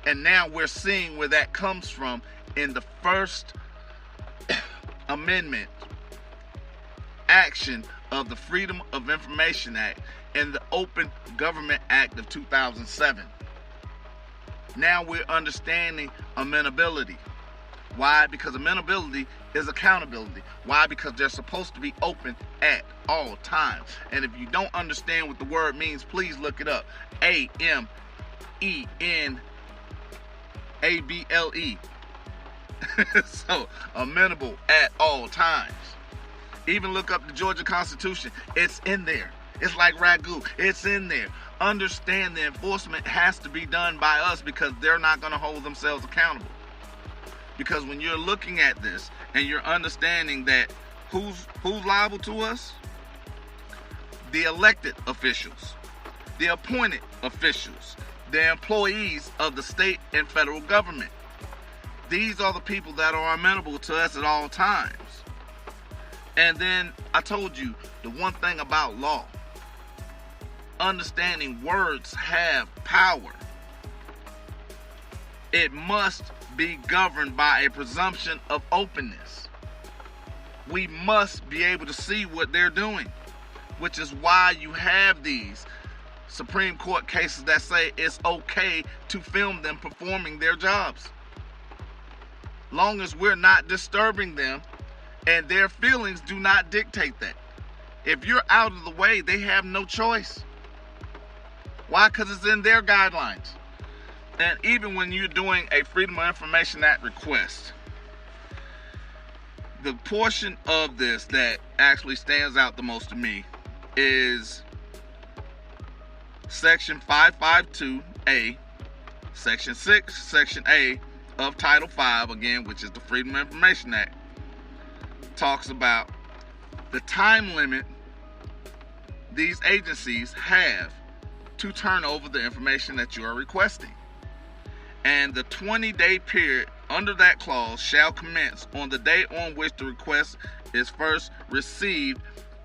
And now we're seeing where that comes from in the First Amendment action of the Freedom of Information Act and the Open Government Act of 2007. Now we're understanding amenability. Why? Because amenability is accountability. Why? Because they're supposed to be open at all times. And if you don't understand what the word means, please look it up. A-M-E-N-A-B-L-E. So, amenable at all times. Even look up the Georgia Constitution. It's in there. It's like ragu. It's in there. Understand the enforcement has to be done by us because they're not going to hold themselves accountable. Because when you're looking at this and you're understanding that who's liable to us? The elected officials, the appointed officials, the employees of the state and federal government. These are the people that are amenable to us at all times. And then I told you the one thing about law. Understanding words have power. It must be governed by a presumption of openness. We must be able to see what they're doing, which is why you have these Supreme Court cases that say it's okay to film them performing their jobs. Long as we're not disturbing them and their feelings do not dictate that. If you're out of the way, they have no choice. Why? Because it's in their guidelines. And even when you're doing a Freedom of Information Act request, the portion of this that actually stands out the most to me is Section 552A, Section 6, Section A of Title 5, again, which is the Freedom of Information Act, talks about the time limit these agencies have to turn over the information that you are requesting. And the 20-day period under that clause shall commence on the day on which the request is first received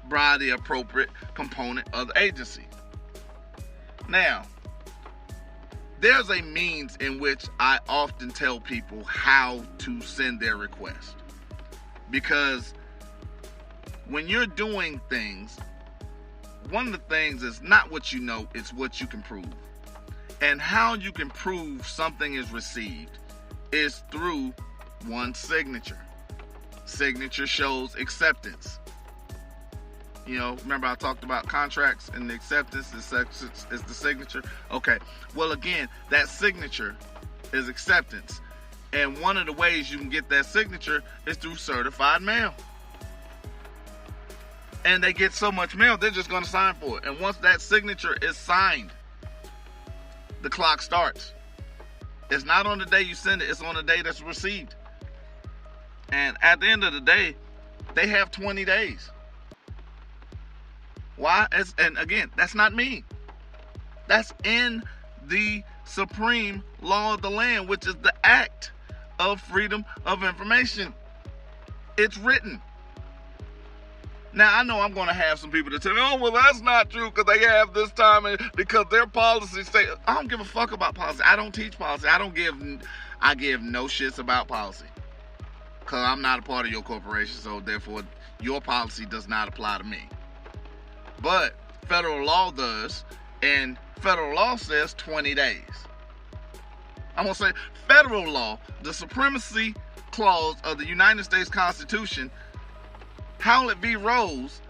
by the appropriate component of the agency. Now, there's a means in which I often tell people how to send their request. Because when you're doing things, one of the things is not what you know, it's what you can prove. And how you can prove something is received is through one signature. Signature shows acceptance. You know, remember I talked about contracts and the acceptance is the signature? Okay. Well, again, that signature is acceptance. And one of the ways you can get that signature is through certified mail. And they get so much mail, they're just going to sign for it. And once that signature is signed, the clock starts. It's not on the day you send it, it's on the day that's received. And at the end of the day, they have 20 days. Why? And again, that's not me. That's in the supreme law of the land, which is the Act of Freedom of Information. It's written. Now, I know I'm going to have some people that tell me, oh, well, that's not true because they have this time and because their policies say, I don't give a fuck about policy. I don't teach policy. I give no shits about policy because I'm not a part of your corporation, so therefore your policy does not apply to me. But federal law does, and federal law says 20 days. I'm going to say federal law, the supremacy clause of the United States Constitution, Howlett v. Rose,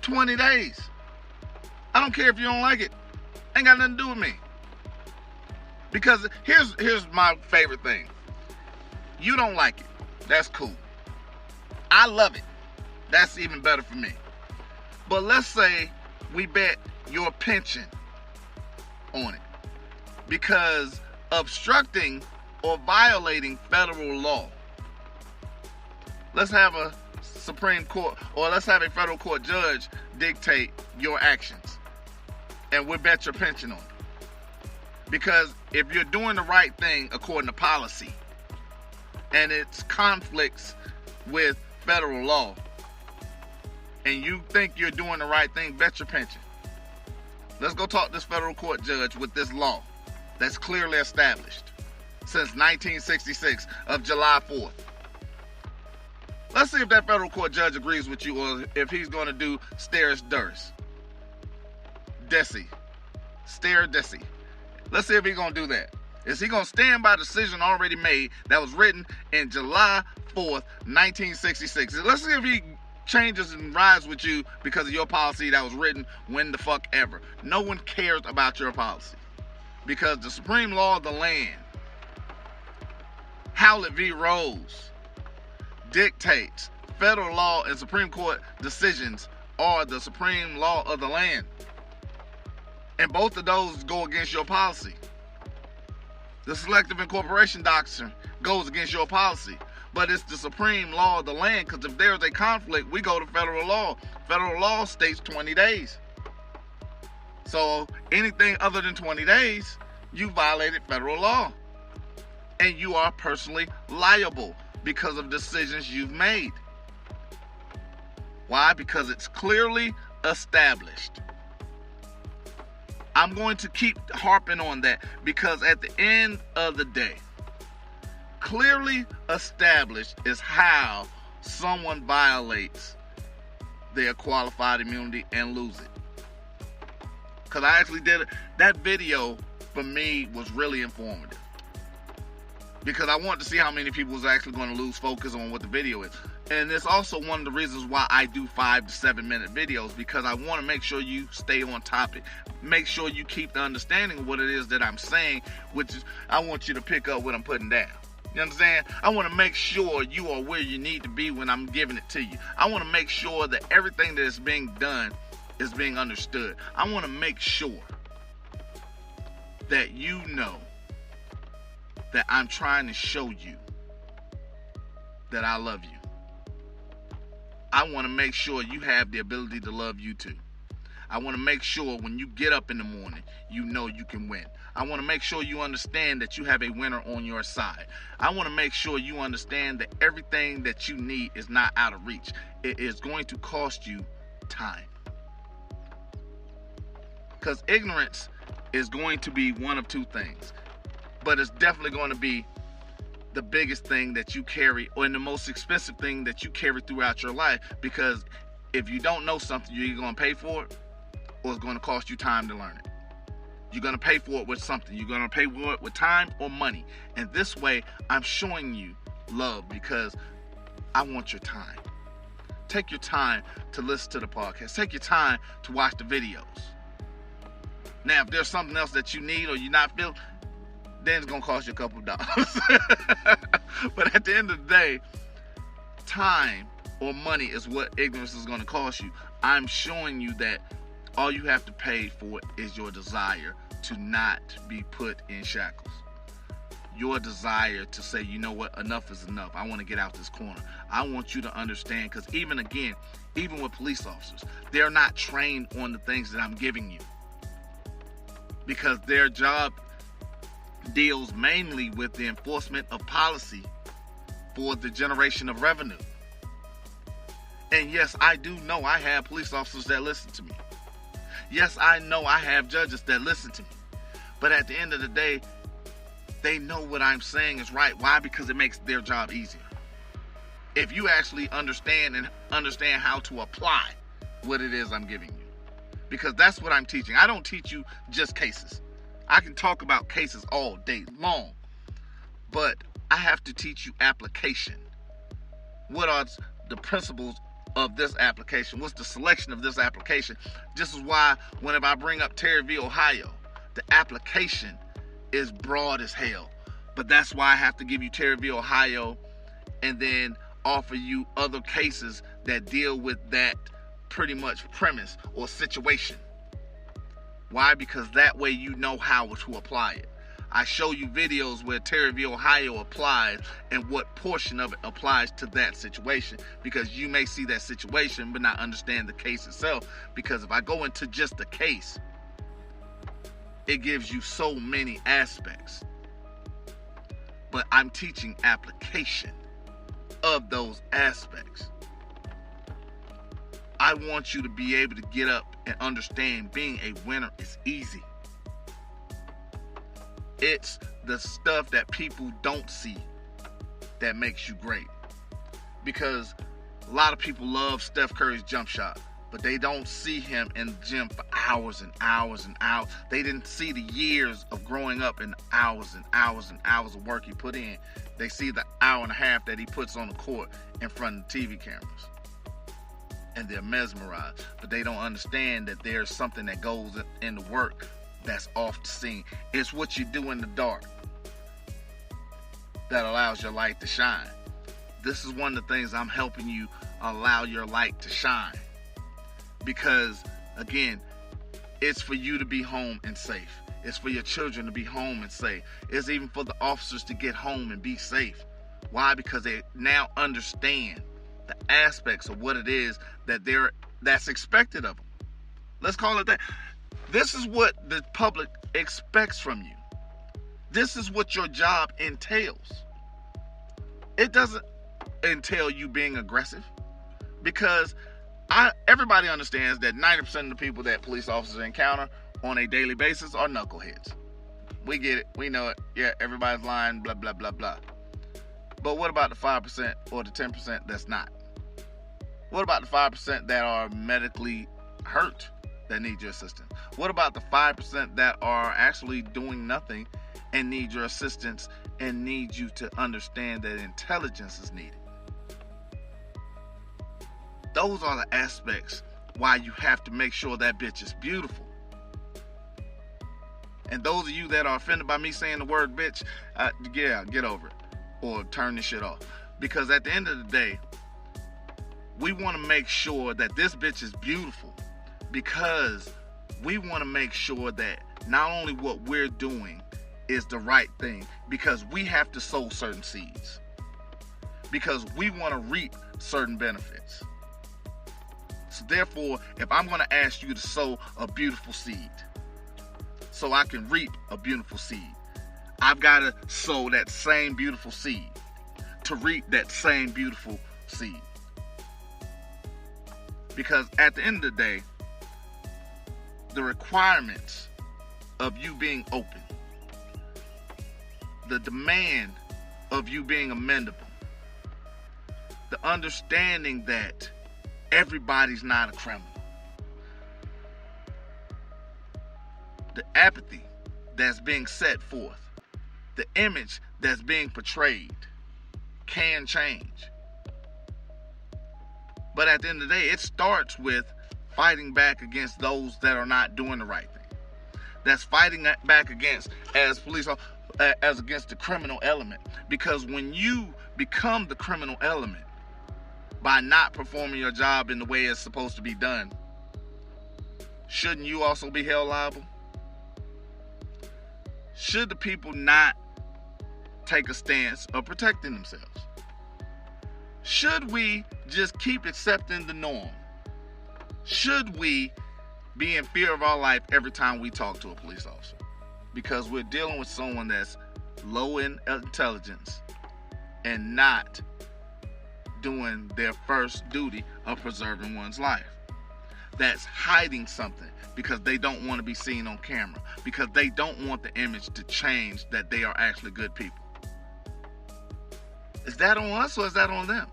20 days. I don't care if you don't like it. Ain't got nothing to do with me. Because here's my favorite thing. You don't like it. That's cool. I love it. That's even better for me. But let's say we bet your pension on it. Because obstructing or violating federal law. Let's have a Supreme Court, or let's have a federal court judge dictate your actions. And we bet your pension on it. Because if you're doing the right thing according to policy, and it's conflicts with federal law, and you think you're doing the right thing, bet your pension. Let's go talk to this federal court judge with this law that's clearly established since 1966 of July 4th. Let's see if that federal court judge agrees with you or if he's going to do stare decisis. Stare decisis. Let's see if he's going to do that. Is he going to stand by the decision already made that was written in July 4th, 1966? Let's see if he changes and rides with you because of your policy that was written when the fuck ever. No one cares about your policy. Because the supreme law of the land, Howlett v. Rose, dictates federal law and Supreme Court decisions are the supreme law of the land. And both of those go against your policy. The selective incorporation doctrine goes against your policy. But it's the supreme law of the land because if there's a conflict, we go to federal law. Federal law states 20 days. So anything other than 20 days, you violated federal law. And you are personally liable because of decisions you've made. Why? Because it's clearly established. I'm going to keep harping on that because at the end of the day, clearly established is how someone violates their qualified immunity and lose it. Because I actually did it. That video for me was really informative. Because I wanted to see how many people was actually going to lose focus on what the video is. And it's also one of the reasons why I do 5 to 7 minute videos, because I want to make sure you stay on topic. Make sure you keep the understanding of what it is that I'm saying, which is I want you to pick up what I'm putting down. You understand? I want to make sure you are where you need to be when I'm giving it to you. I want to make sure that everything that is being done is being understood. I want to make sure that you know that I'm trying to show you that I love you. I want to make sure you have the ability to love you too. I want to make sure when you get up in the morning, you know you can win. I want to make sure you understand that you have a winner on your side. I want to make sure you understand that everything that you need is not out of reach. It is going to cost you time. Because ignorance is going to be one of two things. But it's definitely going to be the biggest thing that you carry, or the most expensive thing that you carry throughout your life. Because if you don't know something, you're either going to pay for it, or it's going to cost you time to learn it. You're going to pay for it with something. You're going to pay for it with time or money. And this way, I'm showing you love because I want your time. Take your time to listen to the podcast. Take your time to watch the videos. Now, if there's something else that you need or you're not feeling, then it's going to cost you a couple of dollars. But at the end of the day, time or money is what ignorance is going to cost you. I'm showing you that all you have to pay for is your desire to not be put in shackles. Your desire to say, you know what, enough is enough. I want to get out this corner. I want you to understand, because even with police officers, they're not trained on the things that I'm giving you. Because their job deals mainly with the enforcement of policy for the generation of revenue. And yes, I do know I have police officers that listen to me. Yes, I know I have judges that listen to me. But at the end of the day, they know what I'm saying is right. Why? Because it makes their job easier. If you actually understand how to apply what it is I'm giving you. Because that's what I'm teaching. I don't teach you just cases. I can talk about cases all day long. But I have to teach you application. What are the principles of this application? What's the selection of this application? This is why whenever I bring up Terry v. Ohio, the application is broad as hell. But that's why I have to give you Terry v. Ohio and then offer you other cases that deal with that pretty much premise or situation. Why? Because that way you know how to apply it. I show you videos where Terry v. Ohio applies and what portion of it applies to that situation, because you may see that situation but not understand the case itself. Because if I go into just the case, it gives you so many aspects. But I'm teaching application of those aspects. I want you to be able to get up and understand being a winner is easy. It's the stuff that people don't see that makes you great. Because a lot of people love Steph Curry's jump shot, but they don't see him in the gym for hours and hours and hours. They didn't see the years of growing up and hours and hours and hours of work he put in. They see the hour and a half that he puts on the court in front of the TV cameras. And they're mesmerized. But they don't understand that there's something that goes in the work that's off the scene. It's what you do in the dark that allows your light to shine. This is one of the things I'm helping you allow your light to shine. Because, again, it's for you to be home and safe. It's for your children to be home and safe. It's even for the officers to get home and be safe. Why? Because they now understand the aspects of what it is that's expected of them. Let's call it that. This is what the public expects from you. This is what your job entails. It doesn't entail you being aggressive, because everybody understands that 90% of the people that police officers encounter on a daily basis are knuckleheads. We get it. We know it. Yeah, everybody's lying, blah, blah, blah, blah. But what about the 5% or the 10% that's not? What about the 5% that are medically hurt that need your assistance? What about the 5% that are actually doing nothing and need your assistance and need you to understand that intelligence is needed? Those are the aspects why you have to make sure that bitch is beautiful. And those of you that are offended by me saying the word bitch, yeah, get over it. Or turn this shit off. Because at the end of the day, we want to make sure that this bitch is beautiful. Because we want to make sure that not only what we're doing is the right thing, because we have to sow certain seeds, because we want to reap certain benefits. So therefore, if I'm going to ask you to sow a beautiful seed so I can reap a beautiful seed, I've got to sow that same beautiful seed to reap that same beautiful seed. Because at the end of the day, the requirements of you being open, the demand of you being amendable, the understanding that everybody's not a criminal, the apathy that's being set forth, the image that's being portrayed can change. But at the end of the day, it starts with fighting back against those that are not doing the right thing. That's fighting back against, as police, as against the criminal element. Because when you become the criminal element by not performing your job in the way it's supposed to be done, shouldn't you also be held liable? Should the people not take a stance of protecting themselves? Should we just keep accepting the norm? Should we be in fear of our life every time we talk to a police officer? Because we're dealing with someone that's low in intelligence and not doing their first duty of preserving one's life. That's hiding something because they don't want to be seen on camera, because they don't want the image to change that they are actually good people. Is that on us or is that on them?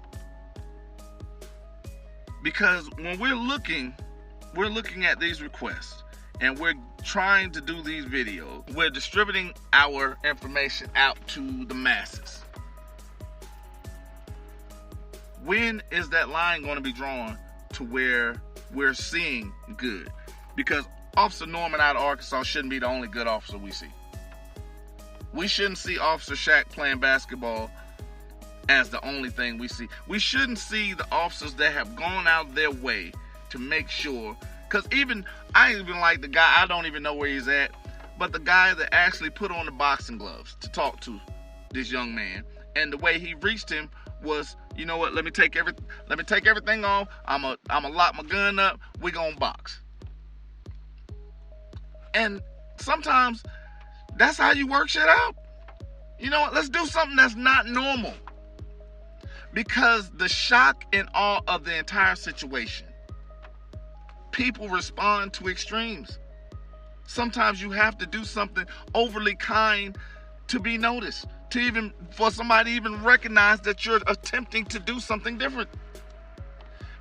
Because when we're looking at these requests and we're trying to do these videos, we're distributing our information out to the masses. When is that line going to be drawn to where we're seeing good? Because Officer Norman out of Arkansas shouldn't be the only good officer we see. We shouldn't see Officer Shaq playing basketball as the only thing we see. We shouldn't see the officers that have gone out their way to make sure, because I even like the guy, I don't even know where he's at, but the guy that actually put on the boxing gloves to talk to this young man, and the way he reached him was, you know what, let me take everything off, I'm a lock my gun up, we gonna box. And sometimes that's how you work shit out. You know what, let's do something that's not normal. Because the shock and awe of the entire situation, people respond to extremes. Sometimes you have to do something overly kind to be noticed, for somebody to even recognize that you're attempting to do something different.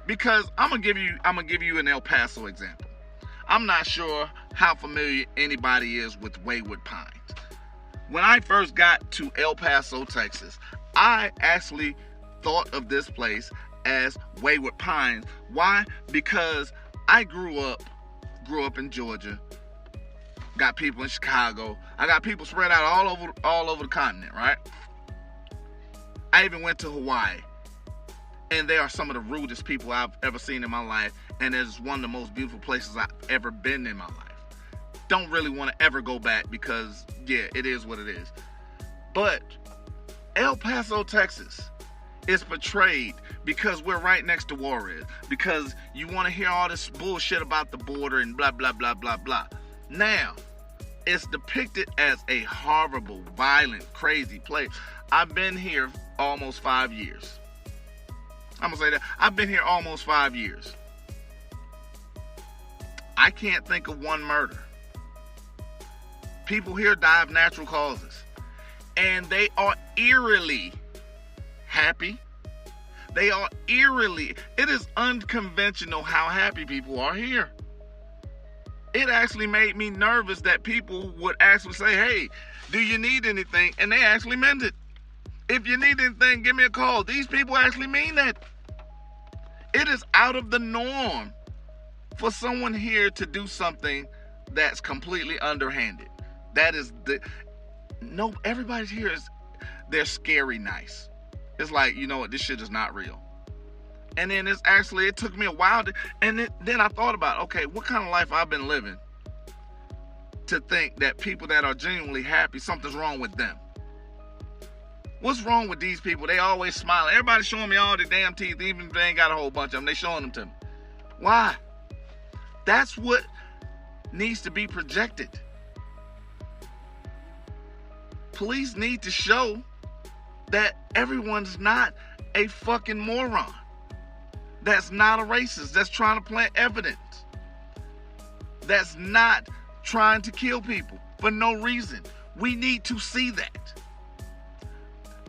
Because I'm gonna give you an El Paso example. I'm not sure how familiar anybody is with Wayward Pines. When I first got to El Paso, Texas, I actually thought of this place as Wayward Pines. Why? Because I grew up in Georgia, got people in Chicago, I got people spread out all over the continent, right? I even went to Hawaii, and they are some of the rudest people I've ever seen in my life, and it's one of the most beautiful places I've ever been in my life. Don't really want to ever go back because, yeah, it is what it is. But El Paso, Texas is portrayed because we're right next to Juarez, because you want to hear all this bullshit about the border and blah, blah, blah, blah, blah. Now, it's depicted as a horrible, violent, crazy place. I've been here almost 5 years. I'm going to say that. I've been here almost 5 years. I can't think of one murder. People here die of natural causes. And they are eerily happy. They are eerily, it is unconventional how happy people are here. It actually made me nervous that people would actually say, hey, do you need anything? And they actually meant it. If you need anything, give me a call. These people actually mean that. It is out of the norm for someone here to do something that's completely underhanded. That is everybody here they're scary nice. It's like, you know what, this shit is not real. And then it took me a while then I thought about, okay, what kind of life I've been living to think that people that are genuinely happy, something's wrong with them. What's wrong with these people? They always smiling. Everybody's showing me all their damn teeth, even if they ain't got a whole bunch of them. They showing them to me. Why? That's what needs to be projected. Police need to show that everyone's not a fucking moron. That's not a racist. That's trying to plant evidence. That's not trying to kill people for no reason. We need to see that.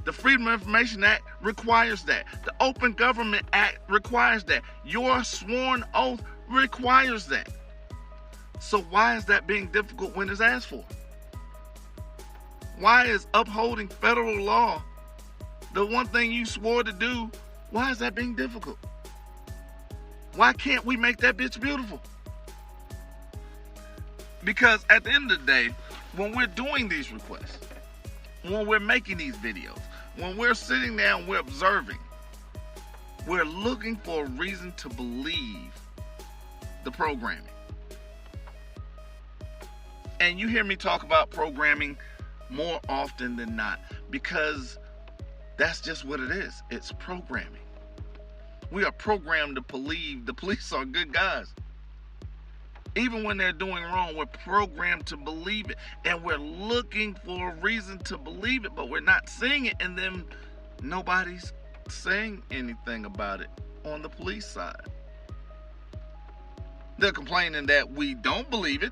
The Freedom of Information Act requires that. The Open Government Act requires that. Your sworn oath requires that. So why is that being difficult when it's asked for? Why is upholding federal law the one thing you swore to do? Why is that being difficult? Why can't we make that bitch beautiful? Because at the end of the day, when we're doing these requests, when we're making these videos, when we're sitting there and we're observing, we're looking for a reason to believe the programming. And you hear me talk about programming more often than not because that's just what it is. It's programming. We are programmed to believe the police are good guys. Even when they're doing wrong, we're programmed to believe it. And we're looking for a reason to believe it, but we're not seeing it. And then nobody's saying anything about it on the police side. They're complaining that we don't believe it,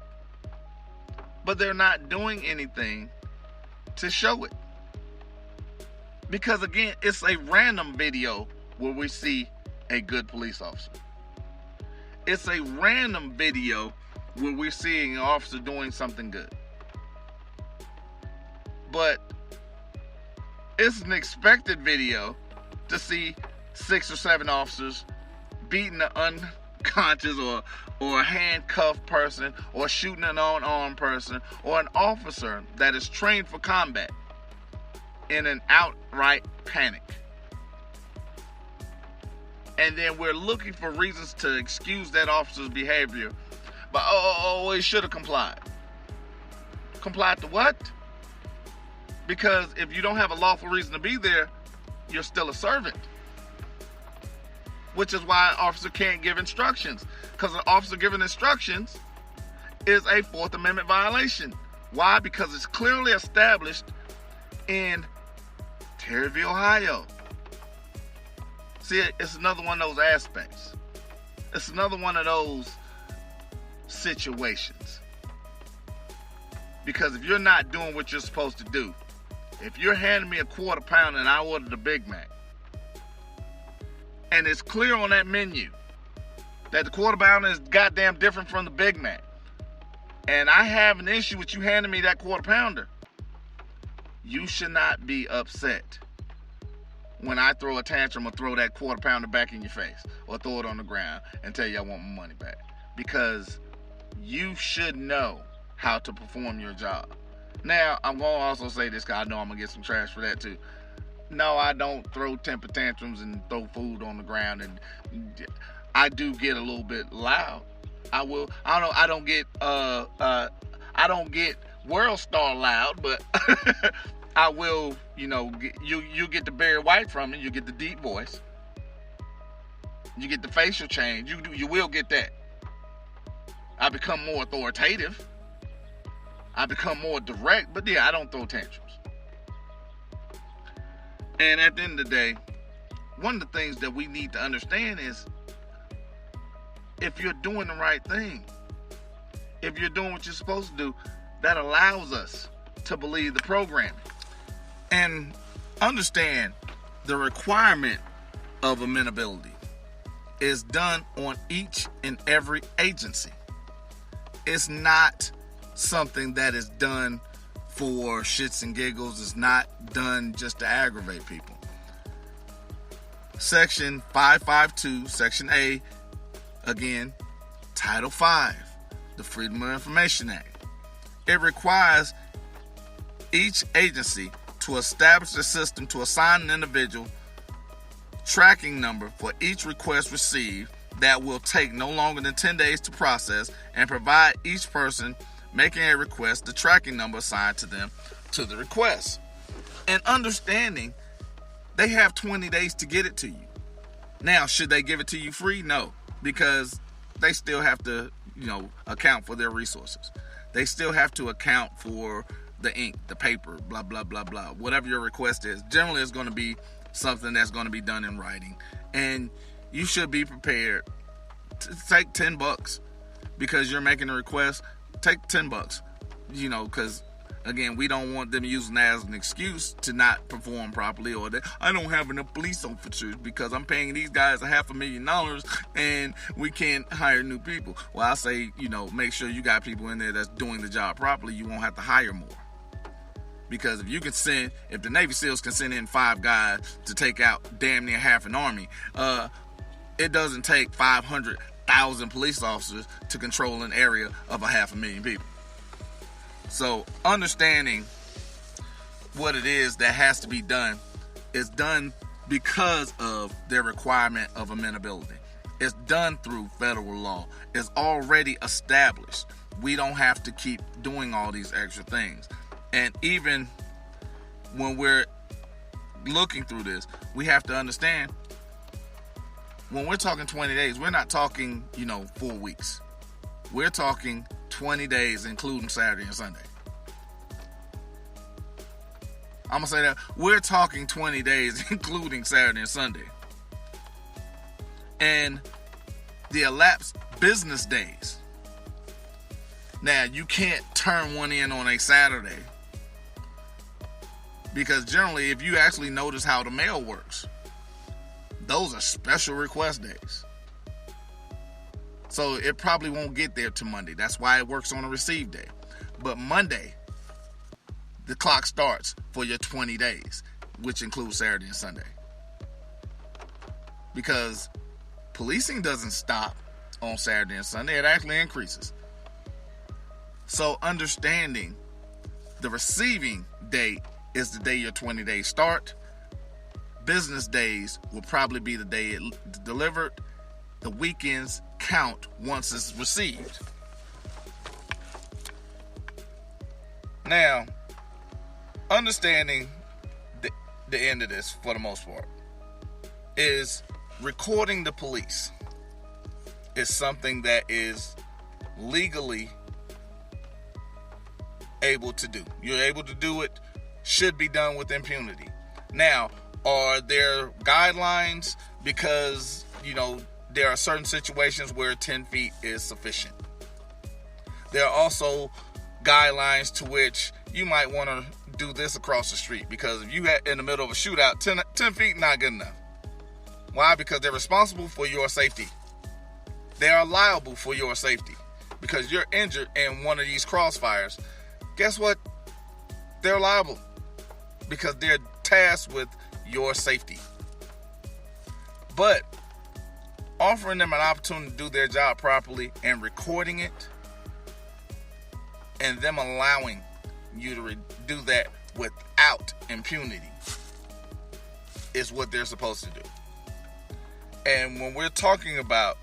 but they're not doing anything to show it. Because again, it's a random video where we see a good police officer. It's a random video where we're seeing an officer doing something good. But it's an expected video to see 6 or 7 officers beating an unconscious or a handcuffed person or shooting an unarmed person or an officer that is trained for combat in an outright panic. And then we're looking for reasons to excuse that officer's behavior. But, he should have complied. Complied to what? Because if you don't have a lawful reason to be there, you're still a servant. Which is why an officer can't give instructions. Because an officer giving instructions is a Fourth Amendment violation. Why? Because it's clearly established in Terryville, Ohio. See, it's another one of those aspects. It's another one of those situations. Because if you're not doing what you're supposed to do, if you're handing me a quarter pounder and I ordered a Big Mac, and it's clear on that menu that the quarter pounder is goddamn different from the Big Mac, and I have an issue with you handing me that quarter pounder, you should not be upset when I throw a tantrum or throw that quarter pounder back in your face or throw it on the ground and tell you I want my money back. Because you should know how to perform your job. Now, I'm going to also say this because I know I'm going to get some trash for that too. No, I don't throw temper tantrums and throw food on the ground, and I do get a little bit loud. I don't get World Star loud, but I will, you get the Barry White from it. You get the deep voice. You get the facial change. You will get that. I become more authoritative. I become more direct. But yeah, I don't throw tantrums. And at the end of the day, one of the things that we need to understand is if you're doing the right thing, if you're doing what you're supposed to do, that allows us to believe the programming. And understand the requirement of amenability is done on each and every agency. It's not something that is done for shits and giggles. It's not done just to aggravate people. Section 552, Section A, again, Title 5, the Freedom of Information Act. It requires each agency to establish a system to assign an individual tracking number for each request received that will take no longer than 10 days to process and provide each person making a request, the tracking number assigned to them to the request. And understanding they have 20 days to get it to you. Now, should they give it to you free? No, because they still have to, account for their resources. They still have to account for the ink, the paper, blah, blah, blah, blah. Whatever your request is, generally it's going to be something that's going to be done in writing. And you should be prepared to take $10 because you're making a request. Take $10, because again, we don't want them using that as an excuse to not perform properly, or that I don't have enough police officers because I'm paying these guys $500,000 and we can't hire new people. Well, I say, make sure you got people in there that's doing the job properly. You won't have to hire more. Because if the Navy SEALs can send in 5 guys to take out damn near half an army, it doesn't take 500,000 police officers to control an area of 500,000 people. So understanding what it is that has to be done is done because of their requirement of amenability. It's done through federal law. It's already established. We don't have to keep doing all these extra things. And even when we're looking through this, we have to understand when we're talking 20 days, we're not talking, 4 weeks. We're talking 20 days, including Saturday and Sunday. I'm going to say that. We're talking 20 days, including Saturday and Sunday. And the elapsed business days. Now, you can't turn one in on a Saturday. Because generally, if you actually notice how the mail works, those are special request days. So it probably won't get there to Monday. That's why it works on a receive day. But Monday, the clock starts for your 20 days, which includes Saturday and Sunday. Because policing doesn't stop on Saturday and Sunday. It actually increases. So understanding the receiving date is the day your 20 days start. Business days will probably be the day it delivered. The weekends count once it's received. Now, understanding the end of this, for the most part, is recording the police is something that is legally able to do. You're able to do it, should be done with impunity. Now, are there guidelines? Because, there are certain situations where 10 feet is sufficient. There are also guidelines to which you might want to do this across the street, because if you had in the middle of a shootout, 10 feet not good enough. Why? Because they're responsible for your safety. They are liable for your safety. Because you're injured in one of these crossfires, guess what? They're liable because they're tasked with your safety. But offering them an opportunity to do their job properly and recording it, and them allowing you to do that without impunity, is what they're supposed to do. And when we're talking about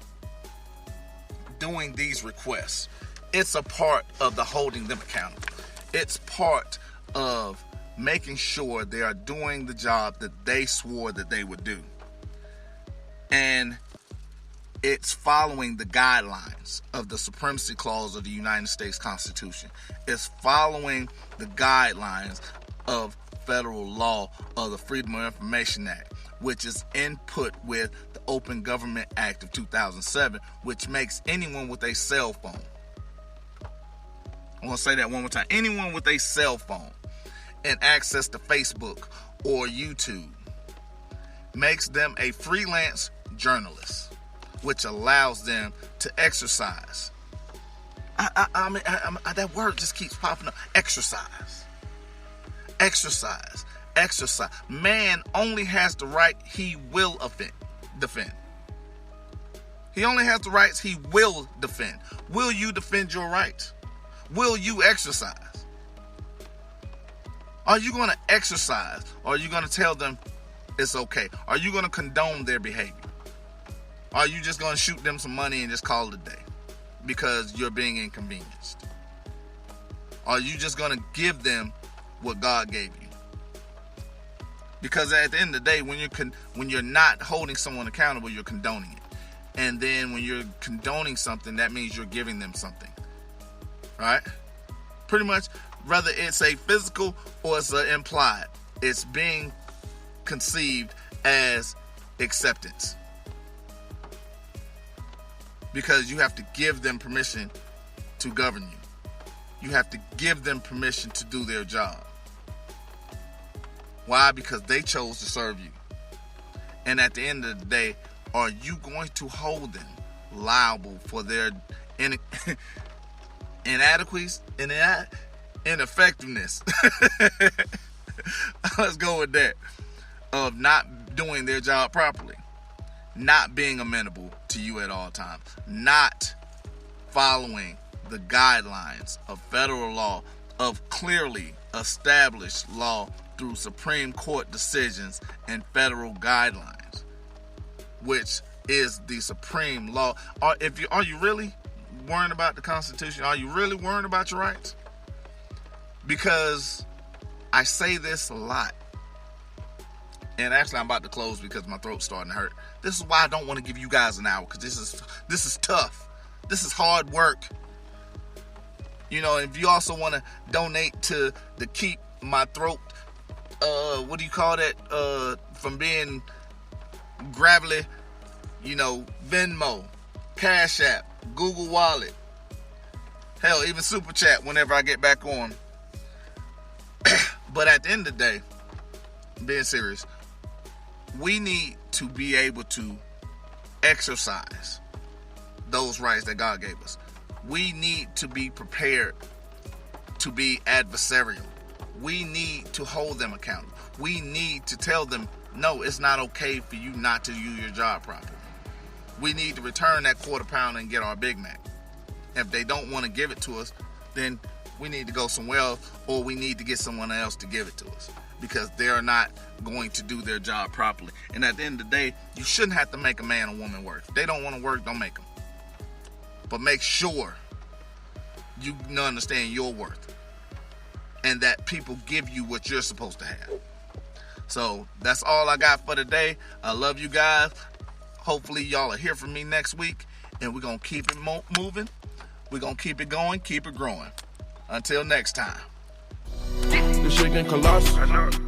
doing these requests, it's a part of the holding them accountable. It's part of making sure they are doing the job that they swore that they would do. And it's following the guidelines of the Supremacy Clause of the United States Constitution. It's following the guidelines of federal law of the Freedom of Information Act, which is input with the Open Government Act of 2007, which makes anyone with a cell phone, I'm going to say that one more time, anyone with a cell phone and access to Facebook or YouTube, makes them a freelance journalist, which allows them to exercise. That word just keeps popping up. Exercise. Man only has the right he will defend. He only has the rights he will defend. Will you defend your rights? Will you exercise? Are you going to exercise, or are you going to tell them it's okay? Are you going to condone their behavior? Are you just going to shoot them some money and just call it a day because you're being inconvenienced? Or are you just going to give them what God gave you? Because at the end of the day, when you're not holding someone accountable, you're condoning it. And then when you're condoning something, that means you're giving them something. Right? Pretty much, whether it's a physical or it's an implied, it's being conceived as acceptance. Because you have to give them permission to govern you. You have to give them permission to do their job. Why? Because they chose to serve you. And at the end of the day, are you going to hold them liable for their inadequacies and ineffectiveness? Let's go with that. Of not doing their job properly. Not being amenable to you at all times. Not following the guidelines of federal law, of clearly established law through Supreme Court decisions and federal guidelines, which is the supreme law. Are you really worrying about the Constitution? Are you really worrying about your rights? Because I say this a lot. And actually, I'm about to close because my throat's starting to hurt. This is why I don't want to give you guys an hour, because this is tough. This is hard work. You know, if you also want to donate to keep my throat, what do you call that? From being gravelly, Venmo, Cash App, Google Wallet, hell, even Super Chat whenever I get back on. But at the end of the day, being serious, we need to be able to exercise those rights that God gave us. We need to be prepared to be adversarial. We need to hold them accountable. We need to tell them, no, it's not okay for you not to do your job properly. We need to return that quarter pounder and get our Big Mac. If they don't want to give it to us, then we need to go somewhere else, or we need to get someone else to give it to us, because they're not going to do their job properly. And at the end of the day, you shouldn't have to make a man or woman work. If they don't want to work, don't make them. But make sure you understand your worth and that people give you what you're supposed to have. So that's all I got for today. I love you guys. Hopefully y'all will hear from me next week, and we're going to keep it moving. We're going to keep it going, keep it growing. Until next time. The shaking colossus.